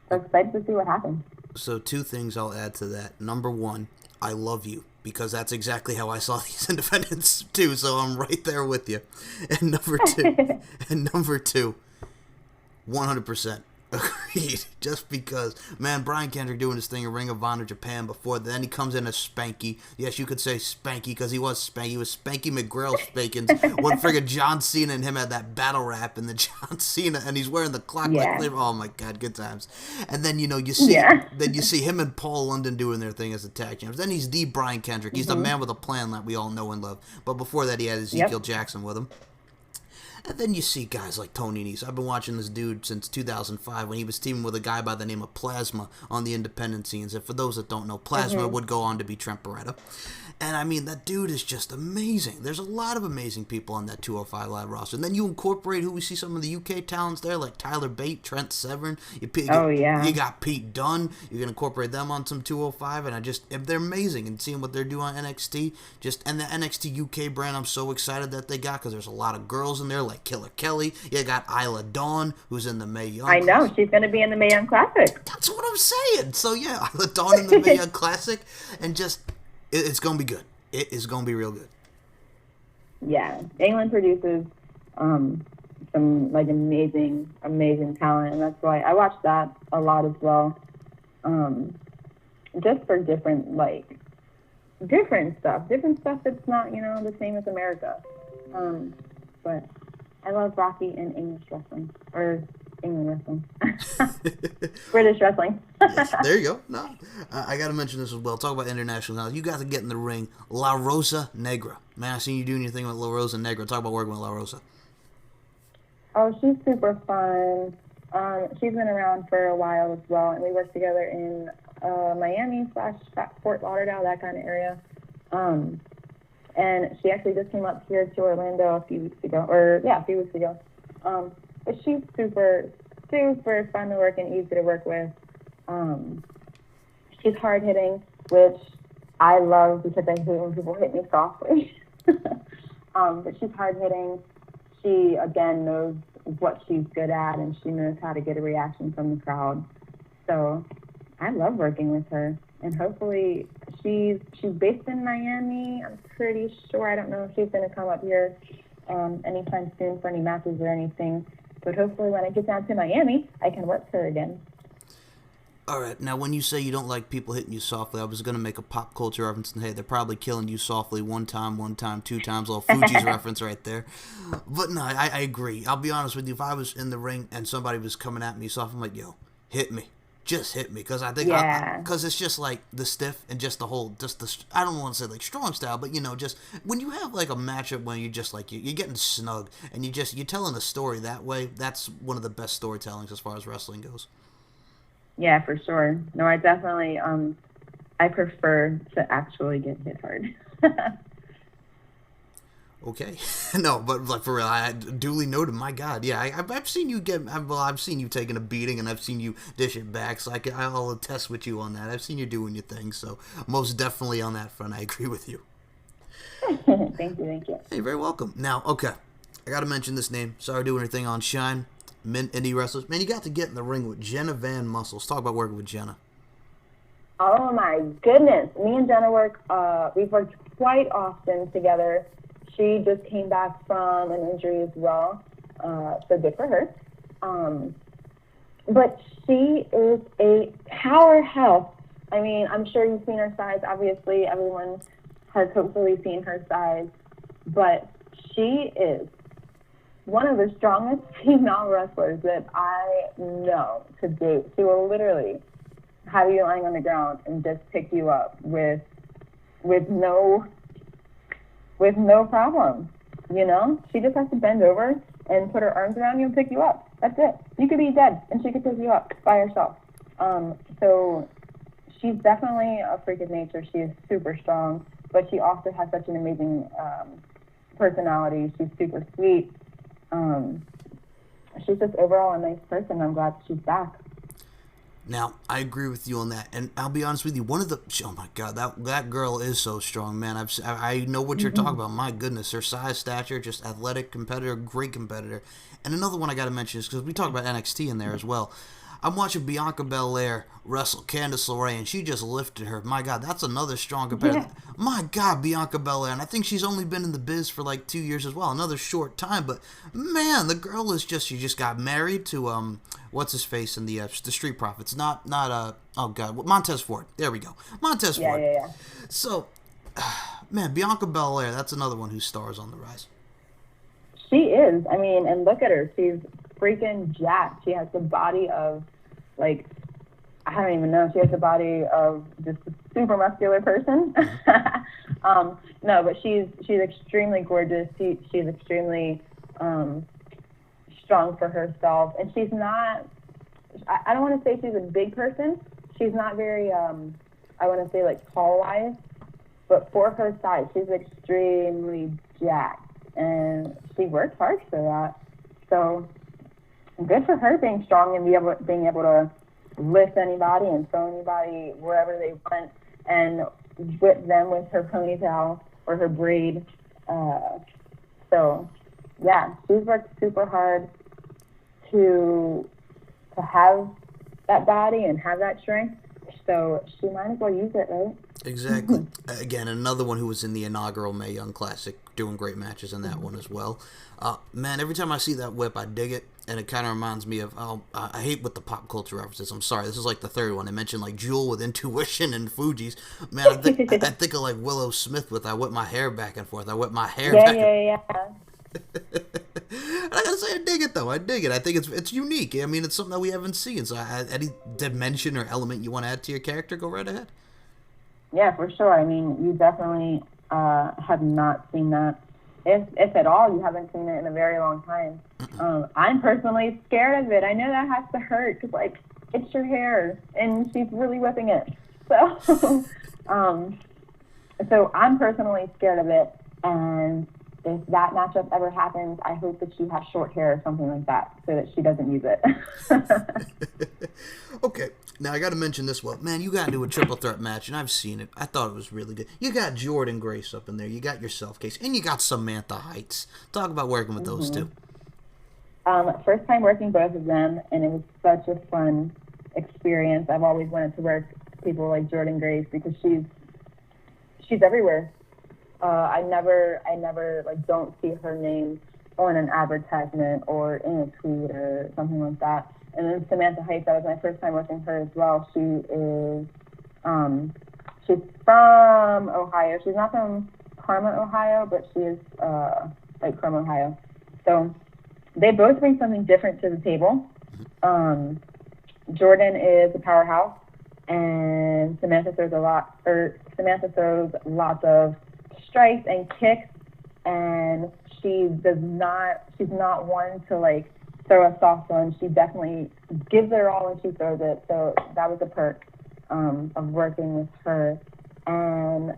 So excited to see what happens. So 2 things I'll add to that. Number 1, I love you. Because that's exactly how I saw these independents too, so I'm right there with you. And number two, 100% agreed. Just because, man, Brian Kendrick doing his thing in Ring of Honor Japan before, then he comes in as Spanky. Yes, you could say Spanky because he was Spanky. He was Spanky McGrail Spankins. When friggin' John Cena and him had that battle rap and the John Cena, and he's wearing the clock like flavor. Oh my God, good times. And then you see him and Paul London doing their thing as the tag champs. Then he's the Brian Kendrick. He's the man with a plan that we all know and love. But before that, he had Ezekiel Jackson with him. And then you see guys like Tony Nese. I've been watching this dude since 2005 when he was teaming with a guy by the name of Plasma on the independent scenes. And for those that don't know, Plasma would go on to be Trent Beretta. And I mean, that dude is just amazing. There's a lot of amazing people on that 205 Live roster. And then you incorporate who we see some of the UK talents there, like Tyler Bate, Trent Severn. You got Pete Dunne. You can incorporate them on some 205. And they're amazing. And seeing what they're doing on NXT. And the NXT UK brand, I'm so excited that they got because there's a lot of girls in there, like Killer Kelly. You got Isla Dawn, who's in the Mae Young Classic. I know. She's going to be in the Mae Young Classic. That's what I'm saying. So, yeah, Isla Dawn in the Mae Young Classic. And just... It's going to be good. It is going to be real good. Yeah. England produces some, like, amazing, amazing talent. And that's why I watch that a lot as well. Just for different stuff. Different stuff that's not, the same as America. But I love Rocky and English wrestling. Or England wrestling. British wrestling. Yes, there you go. No, I got to mention this as well. Talk about international now. You got to get in the ring. La Rosa Negra. Man, I seen you doing your thing with La Rosa Negra. Talk about working with La Rosa. Oh, she's super fun. She's been around for a while as well, and we worked together in Miami / Fort Lauderdale, that kind of area. And she actually just came up here to Orlando a few weeks ago. But she's super, super fun to work and easy to work with. She's hard-hitting, which I love because I hate when people hit me softly. But she's hard-hitting. She, again, knows what she's good at, and she knows how to get a reaction from the crowd. So I love working with her. And hopefully she's based in Miami, I'm pretty sure. I don't know if she's going to come up here anytime soon for any matches or anything. But hopefully when I get down to Miami, I can work her again. All right. Now, when you say you don't like people hitting you softly, I was going to make a pop culture reference. And, hey, they're probably killing you softly one time, 2 times. Little Fuji's reference right there. But, no, I agree. I'll be honest with you. If I was in the ring and somebody was coming at me soft, I'm like, yo, hit me. Just hit me, because I think because it's just like the stiff and just the whole I don't want to say like strong style, but just when you have like a matchup when you're just like you're getting snug and you're telling a story that way, that's one of the best storytellings as far as wrestling goes. Yeah, for sure. No, I definitely I prefer to actually get hit hard. Okay, no, but like for real, I duly noted. My God, yeah, I've seen you I've seen you taking a beating, and I've seen you dish it back. So I'll attest with you on that. I've seen you doing your thing. So most definitely on that front, I agree with you. Thank you, thank you. Hey, you're very welcome. Now, okay, I got to mention this name. Sorry to do anything on Shine. Men, indie wrestlers. Man, you got to get in the ring with Jenna Van Muscle. Let's talk about working with Jenna. Oh my goodness. Me and Jenna we've worked quite often together. She just came back from an injury as well. So good for her. But she is a powerhouse. I mean, I'm sure you've seen her size. Obviously, everyone has hopefully seen her size. But she is one of the strongest female wrestlers that I know to date. She will literally have you lying on the ground and just pick you up with no problem. You know, she just has to bend over and put her arms around you and pick you up. That's it. You could be dead and she could pick you up by herself. So she's definitely a freak of nature. She is super strong, but she also has such an amazing personality. She's super sweet. She's just overall a nice person. I'm glad she's back. Now, I agree with you on that, and I'll be honest with you. Oh my God, that girl is so strong, man. I know what you're talking about. My goodness, her size, stature, just athletic competitor, great competitor. And another one I got to mention is because we talk about NXT in there as well. I'm watching Bianca Belair wrestle Candice LeRae, and she just lifted her. My God, that's another strong competitor. Yeah. My God, Bianca Belair, and I think she's only been in the biz for like 2 years as well. Another short time, but man, the girl is she just got married to what's his face in the Street Profits? Not oh God, Montez Ford. There we go, Montez Ford. Yeah. So, man, Bianca Belair, that's another one whose star is on the rise. She is. I mean, and look at her. She's freaking jacked. She has the body of, like, I don't even know. She has the body of just a super muscular person. No, but she's extremely gorgeous. She's extremely strong for herself, and she's not. I don't want to say she's a big person. She's not very. I want to say like tall wise, but for her size, she's extremely jacked, and she works hard for that. So good for her being strong and being able to lift anybody and throw anybody wherever they want and whip them with her ponytail or her braid. So yeah, she's worked super hard to have that body and have that strength. So she might as well use it, right? Exactly. Again, another one who was in the inaugural Mae Young Classic, doing great matches in that one as well. Man, every time I see that whip, I dig it, and it kind of reminds me of, I hate with the pop culture references. I'm sorry, this is like the third one. I mentioned like Jewel with Intuition and Fuji's. Man, I think of like Willow Smith with I whip my hair back and forth. I whip my hair back. Yeah. I gotta say, I dig it though. I dig it. I think it's unique. I mean, it's something that we haven't seen. So, any dimension or element you want to add to your character, go right ahead. Yeah, for sure. I mean, you definitely have not seen that. If at all, you haven't seen it in a very long time. I'm personally scared of it. I know that has to hurt because, like, it's your hair, and she's really whipping it. So, so I'm personally scared of it. And if that matchup ever happens, I hope that she has short hair or something like that so that she doesn't use it. Okay. Now, I got to mention this one. Man, you got to do a triple threat match, and I've seen it. I thought it was really good. You got Jordan Grace up in there. You got yourself, Kaci, and you got Samantha Heights. Talk about working with those two. First time working both of them, and it was such a fun experience. I've always wanted to work people like Jordan Grace because she's everywhere. I never like don't see her name on an advertisement or in a tweet or something like that. And then Samantha Heights, that was my first time working her as well. She's from Ohio. She's not from Parma, Ohio, but she is like from Ohio. So they both bring something different to the table. Jordan is a powerhouse, and Samantha throws lots of strikes and kicks, and she's not one to like throw a soft one. She definitely gives it her all when she throws it. So that was a perk of working with her. And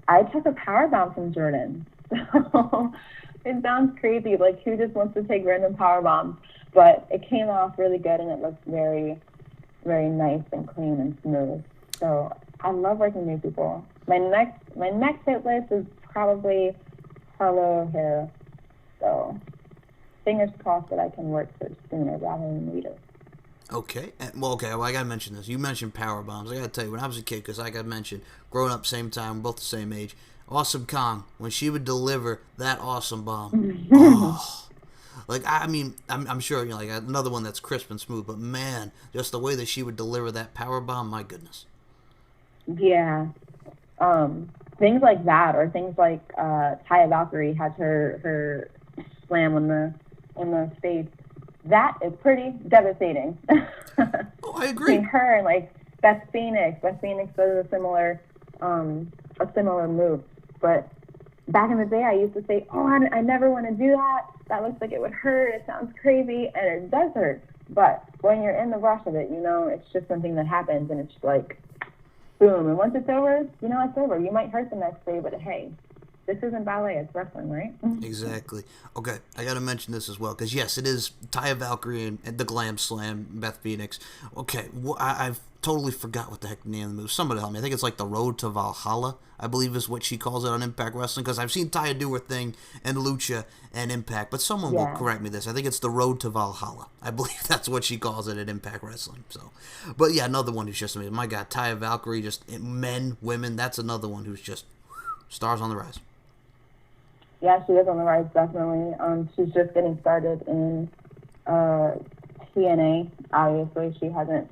I took a power bomb from Jordan. So it sounds crazy. Like, who just wants to take random power bombs? But it came off really good, and it looks very, very nice and clean and smooth. So I love working with new people. My next hit list is probably Harlow Hair. So fingers crossed that I can work for sooner rather than later. Okay. Well, I gotta mention this. You mentioned power bombs. I gotta tell you, when I was a kid, because I gotta mention, growing up same time, both the same age. Awesome Kong, when she would deliver that awesome bomb, oh, like I mean, I'm sure like another one that's crisp and smooth, but man, just the way that she would deliver that power bomb, my goodness. Yeah. Things like that, or things like Taya Valkyrie had her slam on the stage. That is pretty devastating. Oh, I Between agree. her and like Beth Phoenix. Beth Phoenix does a similar move. But back in the day, I used to say, "Oh, I never want to do that. That looks like it would hurt. It sounds crazy, and it does hurt." But when you're in the rush of it, it's just something that happens, and it's like boom. And once it's over, it's over. You might hurt the next day, but hey, this isn't ballet; it's wrestling, right? Exactly. Okay, I got to mention this as well because yes, it is Taya Valkyrie and the Glam Slam, Beth Phoenix. Okay, I've totally forgot what the heck the name of the move. Somebody help me. I think it's like the Road to Valhalla, I believe is what she calls it on Impact Wrestling because I've seen Taya do her thing in Lucha and Impact, but someone will Yeah. correct me this. I think it's the Road to Valhalla. I believe that's what she calls it at Impact Wrestling. So, but yeah, another one who's just amazing. My God, Taya Valkyrie, just men, women. That's another one who's just stars on the rise. Yeah, she is on the rise, definitely. She's just getting started in uh, TNA. Obviously, she hasn't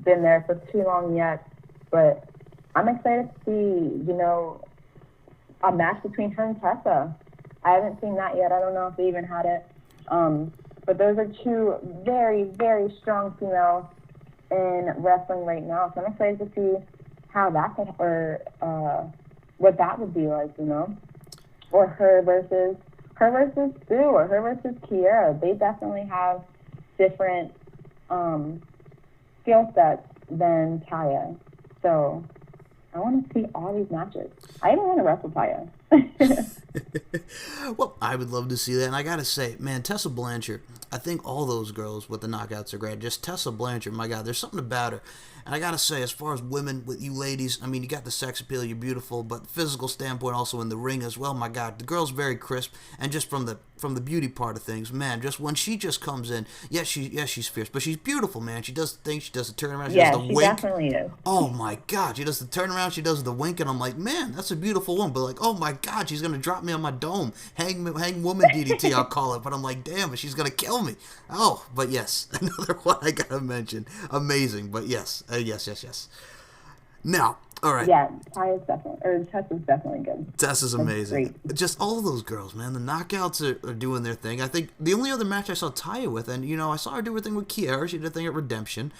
been there for too long yet, but I'm excited to see, a match between her and Tessa. I haven't seen that yet. I don't know if they even had it. But those are two very, very strong females in wrestling right now. So I'm excited to see how that could, or what that would be like. Or her versus Sue, or her versus Kiera. They definitely have different skill sets than Taya. So I want to see all these matches. I even want to wrestle Taya. Well, I would love to see that. And I got to say, man, Tessa Blanchard, I think all those girls with the knockouts are great. Just Tessa Blanchard, my God, there's something about her. And I got to say, as far as women, with you ladies, I mean, you got the sex appeal, you're beautiful, but physical standpoint also in the ring as well, my God. The girl's very crisp. And just from the beauty part of things, man, just when she just comes in, she's fierce, but she's beautiful, man. She does the thing, she does the turnaround, she does the Yeah, she wink. definitely is. Oh my God, she does the turnaround, she does the wink, and I'm like, man, that's a beautiful one. But like, oh my God, she's gonna drop me on my dome, hang woman DDT, I'll call it. But I'm like, damn, but she's gonna kill me. Oh, but yes, another one I gotta mention, amazing. But yes, yes. Now, all right. Yeah, Tessa's definitely good. Tess is That's amazing. great. Just all those girls, man. The knockouts are doing their thing. I think the only other match I saw Taya with, and I saw her do her thing with Kiera. She did a thing at Redemption.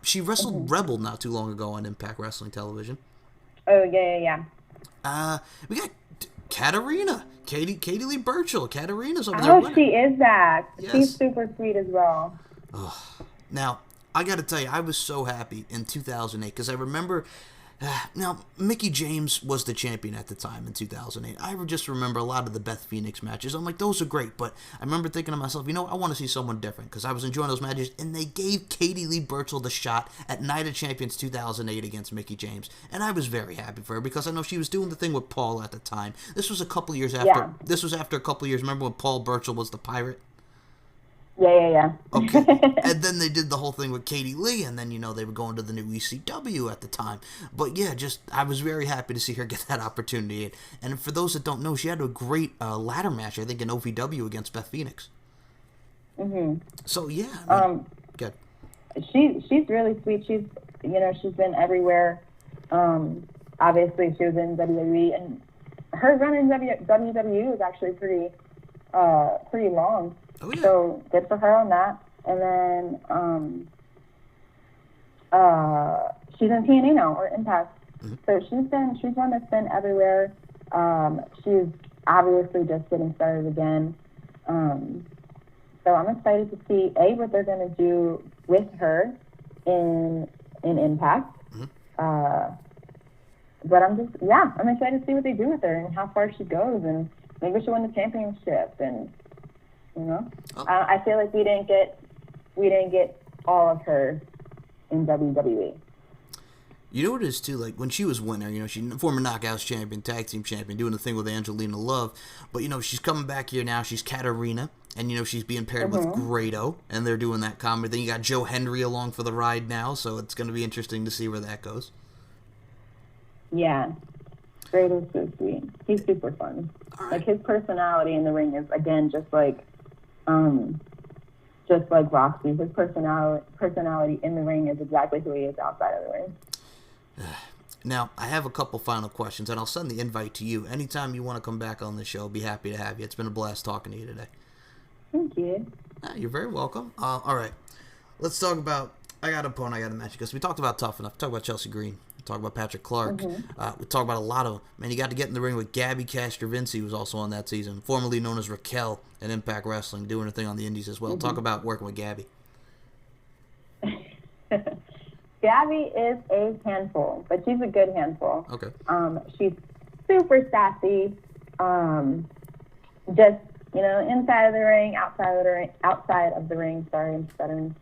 She wrestled Rebel not too long ago on Impact Wrestling Television. Oh, yeah. We got Katarina, Katie Lee Burchill. Katarina's over there Oh, winning. she is that. She's Yes. super sweet as well. Now, I got to tell you, I was so happy in 2008 because I remember. Now, Mickey James was the champion at the time in 2008. I just remember a lot of the Beth Phoenix matches. I'm like, those are great, but I remember thinking to myself, I want to see someone different because I was enjoying those matches, and they gave Katie Lee Burchill the shot at Night of Champions 2008 against Mickey James, and I was very happy for her because I know she was doing the thing with Paul at the time. This was a couple years after. Yeah. This was after a couple years. Remember when Paul Burchill was the pirate? Yeah. Okay. And then they did the whole thing with Katie Lee, and then, they were going to the new ECW at the time. But yeah, I was very happy to see her get that opportunity. And for those that don't know, she had a great ladder match, I think, in OVW against Beth Phoenix. So yeah. Good. She's really sweet. She's been everywhere. Obviously, she was in WWE, and her run in WWE was actually pretty long. Oh, yeah. So good for her on that. And then she's in TNA now, or Impact. So she's one that's been everywhere. She's obviously just getting started again. So I'm excited to see what they're going to do with her in Impact. So but I'm excited to see what they do with her and how far she goes, and maybe she'll win the championship. And I feel like we didn't get all of her in WWE. You know what it is too, like when she was winner, she's former Knockouts champion, tag team champion, doing the thing with Angelina Love, but she's coming back here now. She's Katarina, and she's being paired with Grado, and they're doing that comedy. Then you got Joe Henry along for the ride now, so it's going to be interesting to see where that goes. Yeah, Grado's so sweet. He's super fun. Right. Like his personality in the ring is again just like Roxy. His personality in the ring is exactly who he is outside of the ring. Now, I have a couple final questions, and I'll send the invite to you. Anytime you want to come back on the show, I'll be happy to have you. It's been a blast talking to you today. Thank you. You're very welcome. All right. Let's talk about... I got an opponent I got to mention, because we talked about Tough Enough. We talked about Chelsea Green. We talked about Patrick Clark. We talked about a lot of them. Man, you got to get in the ring with Gabby Castrovinci, who was also on that season, formerly known as Raquel in Impact Wrestling, doing her thing on the indies as well. Talk about working with Gabby. Gabby is a handful, but she's a good handful. Okay. She's super sassy. Just inside of the ring, outside of the ring. Sorry, I'm stuttering.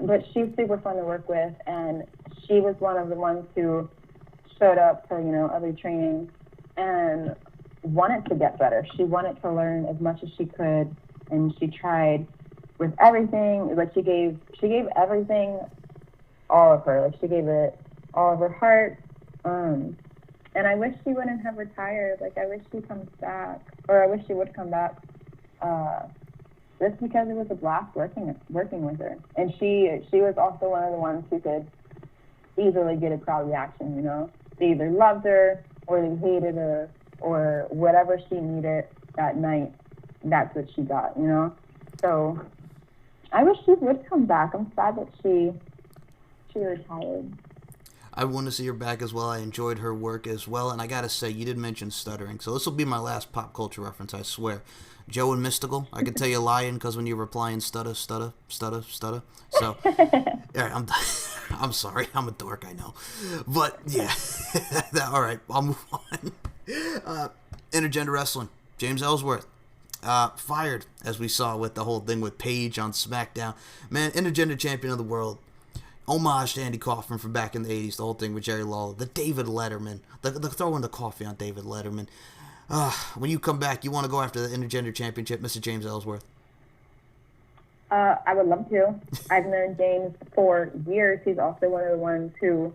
But she's super fun to work with, and she was one of the ones who showed up for other training and wanted to get better. She wanted to learn as much as she could, and she tried with everything. Like she gave everything. All of her. Like she gave it all of her heart. And I wish she wouldn't have retired. Like I wish she comes back, or I wish she would come back. Just because it was a blast working with her. And she was also one of the ones who could easily get a crowd reaction, They either loved her or they hated her or whatever she needed that night, that's what she got, So I wish she would come back. I'm sad that she retired. I want to see her back as well. I enjoyed her work as well. And I got to say, you did mention stuttering. So this will be my last pop culture reference, I swear. Joe and Mystical, I can tell you're lying because when you're replying, stutter. So, all right, I'm sorry. I'm a dork, I know. But, yeah. All right, I'll move on. Intergender wrestling. James Ellsworth. Fired, as we saw with the whole thing with Paige on SmackDown. Man, intergender champion of the world. Homage to Andy Kaufman from back in the 80s, the whole thing with Jerry Lawler, the David Letterman, the throwing the coffee on David Letterman. When you come back, you want to go after the Intergender Championship, Mr. James Ellsworth? I would love to. I've known James for years. He's also one of the ones who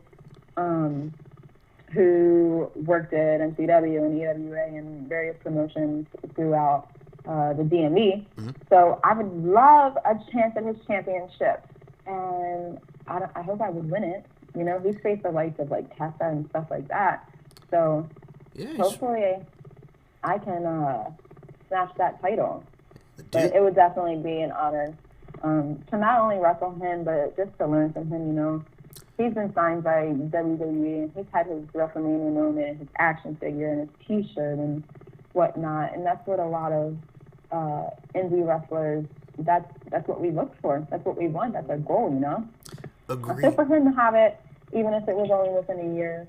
worked at NCW and EWA and various promotions throughout the DMV. So I would love a chance at his championship. And I hope I would win it. He's faced the likes of like Tessa and stuff like that. So hopefully I can snatch that title. But it would definitely be an honor to not only wrestle him, but just to learn from him. He's been signed by WWE, and he's had his WrestleMania moment, and his action figure, and his T-shirt, and whatnot. And that's what a lot of indie wrestlers. That's what we look for. That's what we want. That's our goal, Agreed. So for him to have it, even if it was only within a year,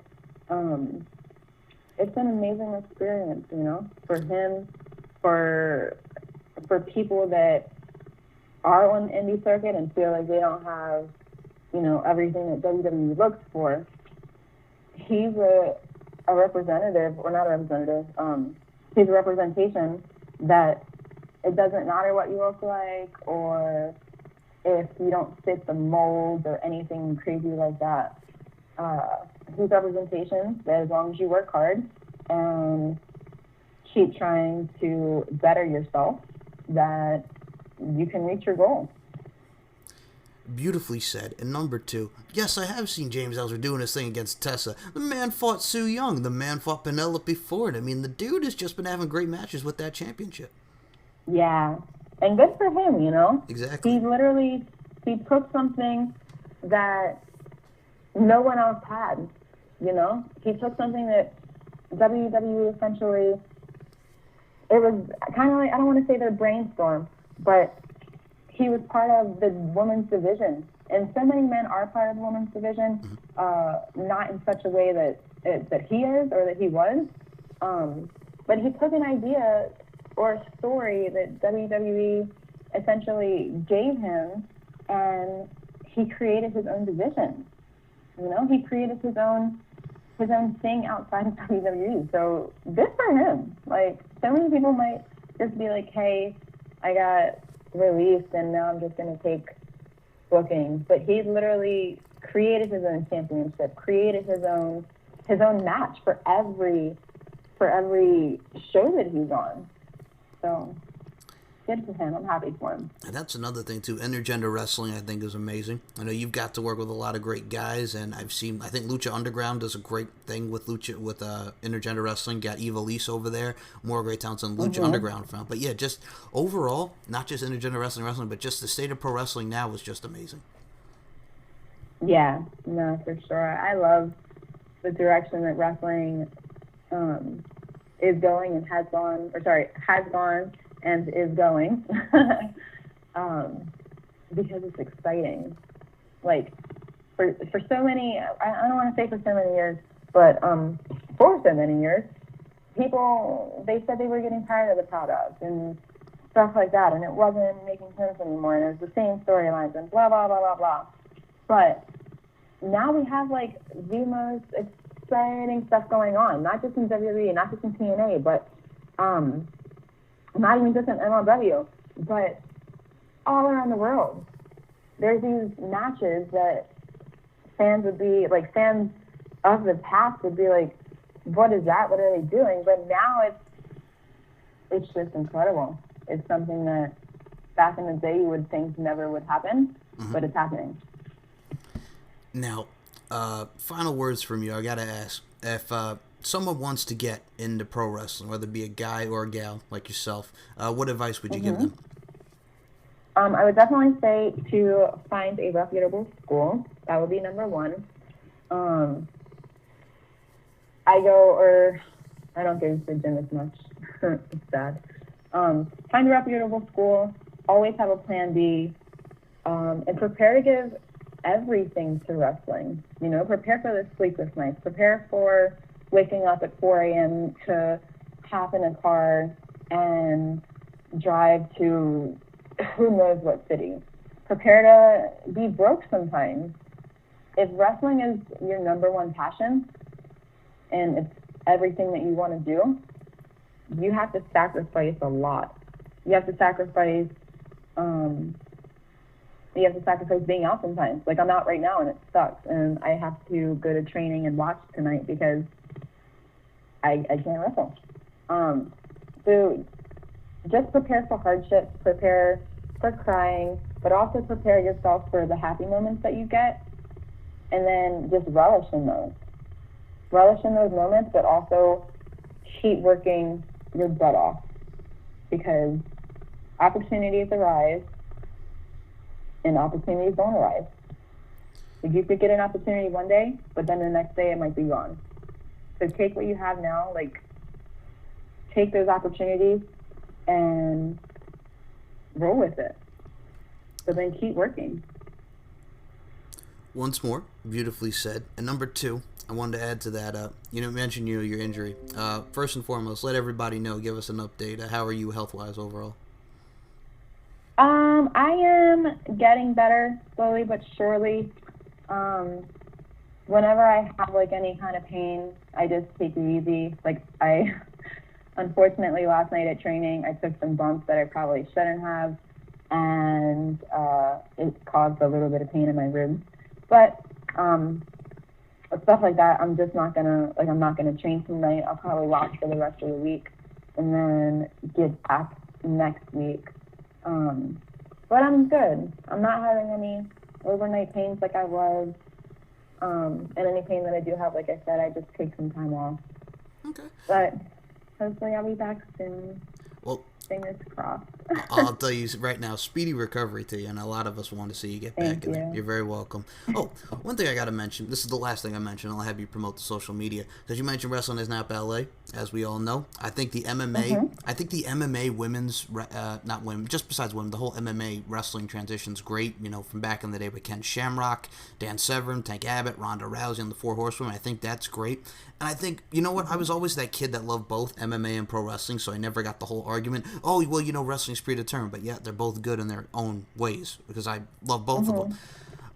it's an amazing experience, for him, for people that are on the indie circuit and feel like they don't have, everything that WWE looks for. He's a representative, or not a representative, he's a representation that it doesn't matter what you look like or if you don't fit the mold or anything crazy like that. He's representation that as long as you work hard and keep trying to better yourself, that you can reach your goal. Beautifully said. And number two, yes, I have seen James Ellsworth doing his thing against Tessa. The man fought Sue Young. The man fought Penelope Ford. I mean, the dude has just been having great matches with that championship. Yeah, and good for him, Exactly. He took something that no one else had, He took something that WWE essentially, it was kind of like, I don't want to say their brainstorm, but he was part of the women's division. And so many men are part of the women's division, not in such a way that that he is or that he was. But he took an idea or a story that WWE essentially gave him, and he created his own division. You know, he created his own thing outside of WWE. So good for him. Like, so many people might just be like, hey, I got released and now I'm just going to take bookings. But he literally created his own championship, created his own match for every show that he's on. So good for him. I'm happy for him. And that's another thing too. Intergender wrestling, I think, is amazing. I know you've got to work with a lot of great guys, and I think Lucha Underground does a great thing with intergender wrestling. Got Eva Lise over there, more great talents on Lucha Underground front. But yeah, just overall, not just intergender wrestling, but just the state of pro wrestling now is just amazing. Yeah, no, for sure. I love the direction that wrestling is going and has gone and is going, because it's exciting. Like, for so many, I don't want to say for so many years, but for so many years, people, they said they were getting tired of the product and stuff like that, and it wasn't making sense anymore, and it was the same storylines and blah, blah, blah, blah, blah. But now we have, like, the most exciting stuff going on, not just in WWE, not just in TNA, but not even just in MLW, but all around the world. There's these matches that fans of the past would be like, what is that? What are they doing? But now it's just incredible. It's something that back in the day you would think never would happen, but it's happening. Now, final words from you. I gotta ask, if someone wants to get into pro wrestling, whether it be a guy or a gal like yourself, what advice would you give them? I would definitely say to find a reputable school. That would be number one. I don't go to the gym as much. It's sad. Find a reputable school. Always have a plan B, and prepare to give everything to wrestling. You know, prepare for the sleepless nights. Prepare for waking up at 4 a.m. to hop in a car and drive to who knows what city. Prepare to be broke sometimes. If wrestling is your number one passion and it's everything that you want to do, you have to sacrifice a lot. You have to sacrifice being out sometimes. Like, I'm out right now and it sucks, and I have to go to training and watch tonight because I can't wrestle. So just prepare for hardships, prepare for crying, but also prepare yourself for the happy moments that you get, and then just relish in those. Relish in those moments, but also keep working your butt off, because opportunities arise and opportunities don't arise. Like, you could get an opportunity one day, but then the next day it might be gone. So take what you have now, like, take those opportunities and roll with it. So then keep working. Once more, beautifully said. And number two, I wanted to add to that, you mentioned your injury. First and foremost, let everybody know, give us an update. How are you health-wise overall? I am getting better slowly but surely. Whenever I have, like, any kind of pain, I just take it easy. Like, unfortunately, last night at training, I took some bumps that I probably shouldn't have, and it caused a little bit of pain in my ribs. But stuff like that, I'm not gonna train tonight. I'll probably watch for the rest of the week, and then get back next week. But I'm good. I'm not having any overnight pains like I was. And any pain that I do have, like I said, I just take some time off. Okay. But hopefully I'll be back soon. Well, fingers crossed. I'll tell you right now, speedy recovery to you, and a lot of us want to see you get back Thank in there. you. You're very welcome. Oh, one thing I got to mention. This is the last thing I mention. I'll have you promote the social media because you mentioned wrestling is not ballet, as we all know. I think the MMA, Mm-hmm. I think the MMA women's, not women, just besides women, the whole MMA wrestling transition's great. You know, from back in the day with Ken Shamrock, Dan Severn, Tank Abbott, Ronda Rousey, and the Four Horsewomen. I think that's great. And I think, you know what, I was always that kid that loved both MMA and pro wrestling, so I never got the whole argument, oh, well, you know, wrestling's predetermined, but yeah, they're both good in their own ways, because I love both of them. Mm-hmm.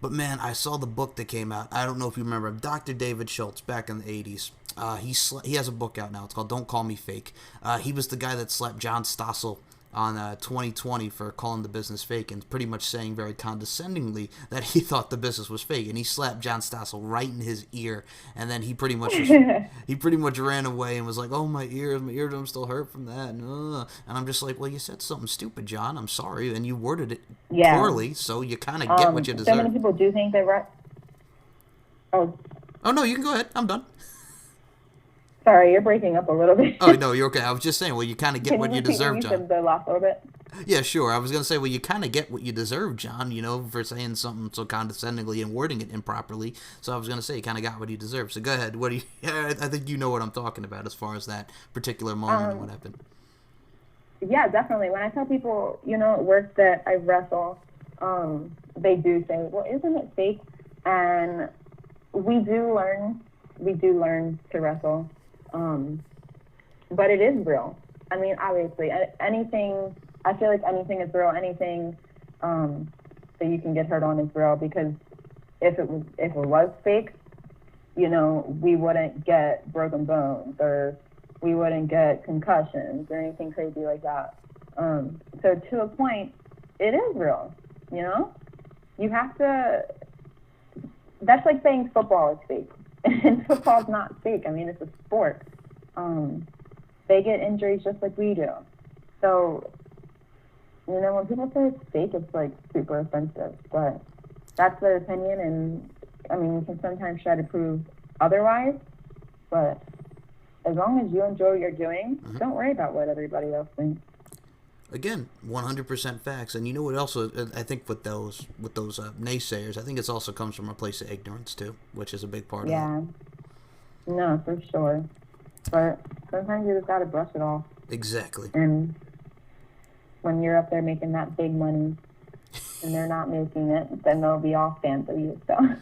But man, I saw the book that came out. I don't know if you remember him, Dr. David Schultz, back in the 80s. He has a book out now. It's called Don't Call Me Fake. He was the guy that slapped John Stossel on 2020 for calling the business fake and pretty much saying very condescendingly that he thought the business was fake, and he slapped John Stossel right in his ear, and then he pretty much ran away and was like, oh, my eardrum still hurt from that, and I'm just like, well, you said something stupid, John, I'm sorry, and you worded it Yeah. poorly, so you kind of get what you deserve. So many people do think that Oh, No, you can go ahead, I'm done. sorry, you're breaking up a little bit. Oh, no, you're okay. I was just saying, well, you kind of get Can what you repeat deserve, you John. said the last little bit? Yeah, sure. I was going to say, well, you kind of get what you deserve, John, you know, for saying something so condescendingly and wording it improperly. So I was going to say, you kind of got what you deserve. So go ahead. What do you? Yeah, I think you know what I'm talking about as far as that particular moment and what happened. Yeah, definitely. When I tell people, you know, at work that I wrestle, they do say, well, isn't it fake? And we do learn to wrestle. But it is real. I mean, obviously, anything, I feel like anything is real. Anything that you can get hurt on is real, because if it was fake, you know, we wouldn't get broken bones, or we wouldn't get concussions or anything crazy like that. So to a point, it is real, you know? You have to, that's like saying football is fake. And football's not fake. I mean, it's a sport. They get injuries just like we do. So, you know, when people say it's fake, it's like super offensive. But that's their opinion, and I mean, you can sometimes try to prove otherwise. But as long as you enjoy what you're doing, don't worry about what everybody else thinks. Again, 100% facts. And you know what? Also, I think with those naysayers, I think it also comes from a place of ignorance too, which is a big part of it. Yeah. No, for sure. But sometimes you just gotta brush it off. Exactly. And when you're up there making that big money and they're not making it, then they'll be all fans of you. So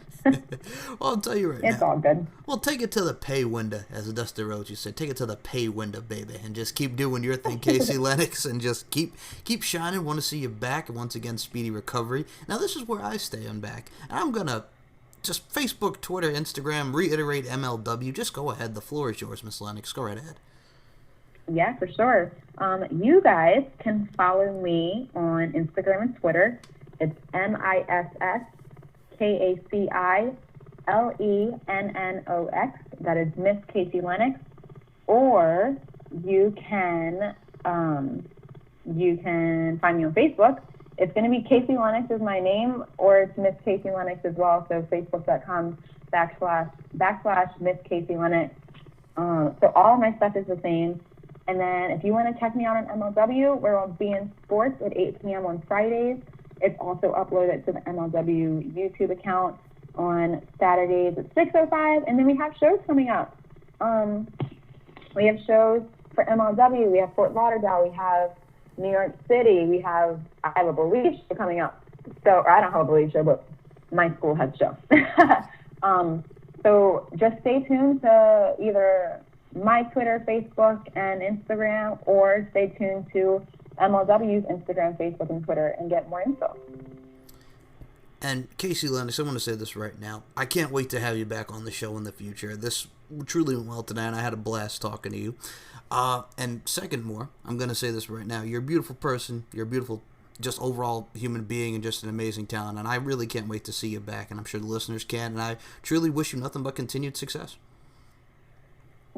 well, I'll tell you right now. it's all good. Well, take it to the pay window, as Dusty Rhodes used to say. Take it to the pay window, baby, and just keep doing your thing, Kaci Lennox, and just keep shining. Want to see you back, and once again, speedy recovery. Now, this is where I stay on back, and I'm gonna just Facebook, Twitter, Instagram, reiterate MLW. Just go ahead. The floor is yours, Miss Lennox. Go right ahead. Yeah, for sure. You guys can follow me on Instagram and Twitter. It's MissKaciLennox. That is Miss Kaci Lennox. Or you can find me on Facebook. It's going to be Kaci Lennox is my name, or it's Miss Kaci Lennox as well. So Facebook.com/Miss Kaci Lennox. So all my stuff is the same. And then if you want to check me out on MLW, we're on beIN Sports at 8 p.m. on Fridays. It's also uploaded to the MLW YouTube account on Saturdays at 6:05. And then we have shows coming up. We have shows for MLW. We have Fort Lauderdale. We have New York City. I have a Believe show coming up. So, or I don't have a Believe show, but my school has shows. So just stay tuned to either my Twitter, Facebook, and Instagram, or stay tuned to MLW's Instagram, Facebook, and Twitter and get more info. And Kaci Lennox, I want to say this right now. I can't wait to have you back on the show in the future. This truly went well tonight, and I had a blast talking to you. And second more, I'm going to say this right now. You're a beautiful person. You're a beautiful, just overall human being, and just an amazing talent. And I really can't wait to see you back, and I'm sure the listeners can. And I truly wish you nothing but continued success.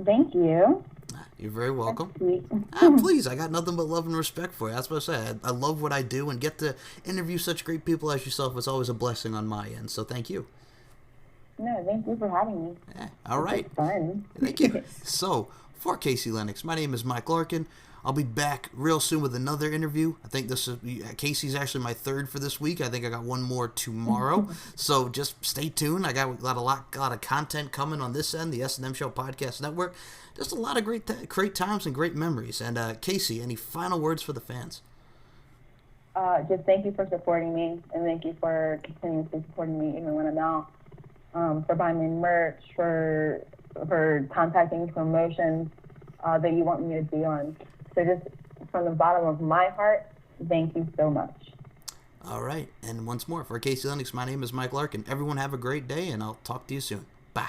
Thank you. You're very welcome. Sweet. Please, I got nothing but love and respect for you. That's what I say. I love what I do, and get to interview such great people as yourself is always a blessing on my end. So thank you. No, thank you for having me. All right. It's fun. Thank you. So, for Kaci Lennox, my name is Mike Larkin. I'll be back real soon with another interview. I think this is Casey's actually my third for this week. I think I got one more tomorrow. So just stay tuned. I got a lot of content coming on this end, the S&M Show Podcast Network. Just a lot of great times and great memories. And Casey, any final words for the fans? Just thank you for supporting me, and thank you for continuously supporting me even when I'm out. For buying me merch, for contacting promotions that you want me to be on. So just from the bottom of my heart, thank you so much. All right. And once more, for Kaci Lennox, my name is Mike Larkin. Everyone have a great day, and I'll talk to you soon. Bye.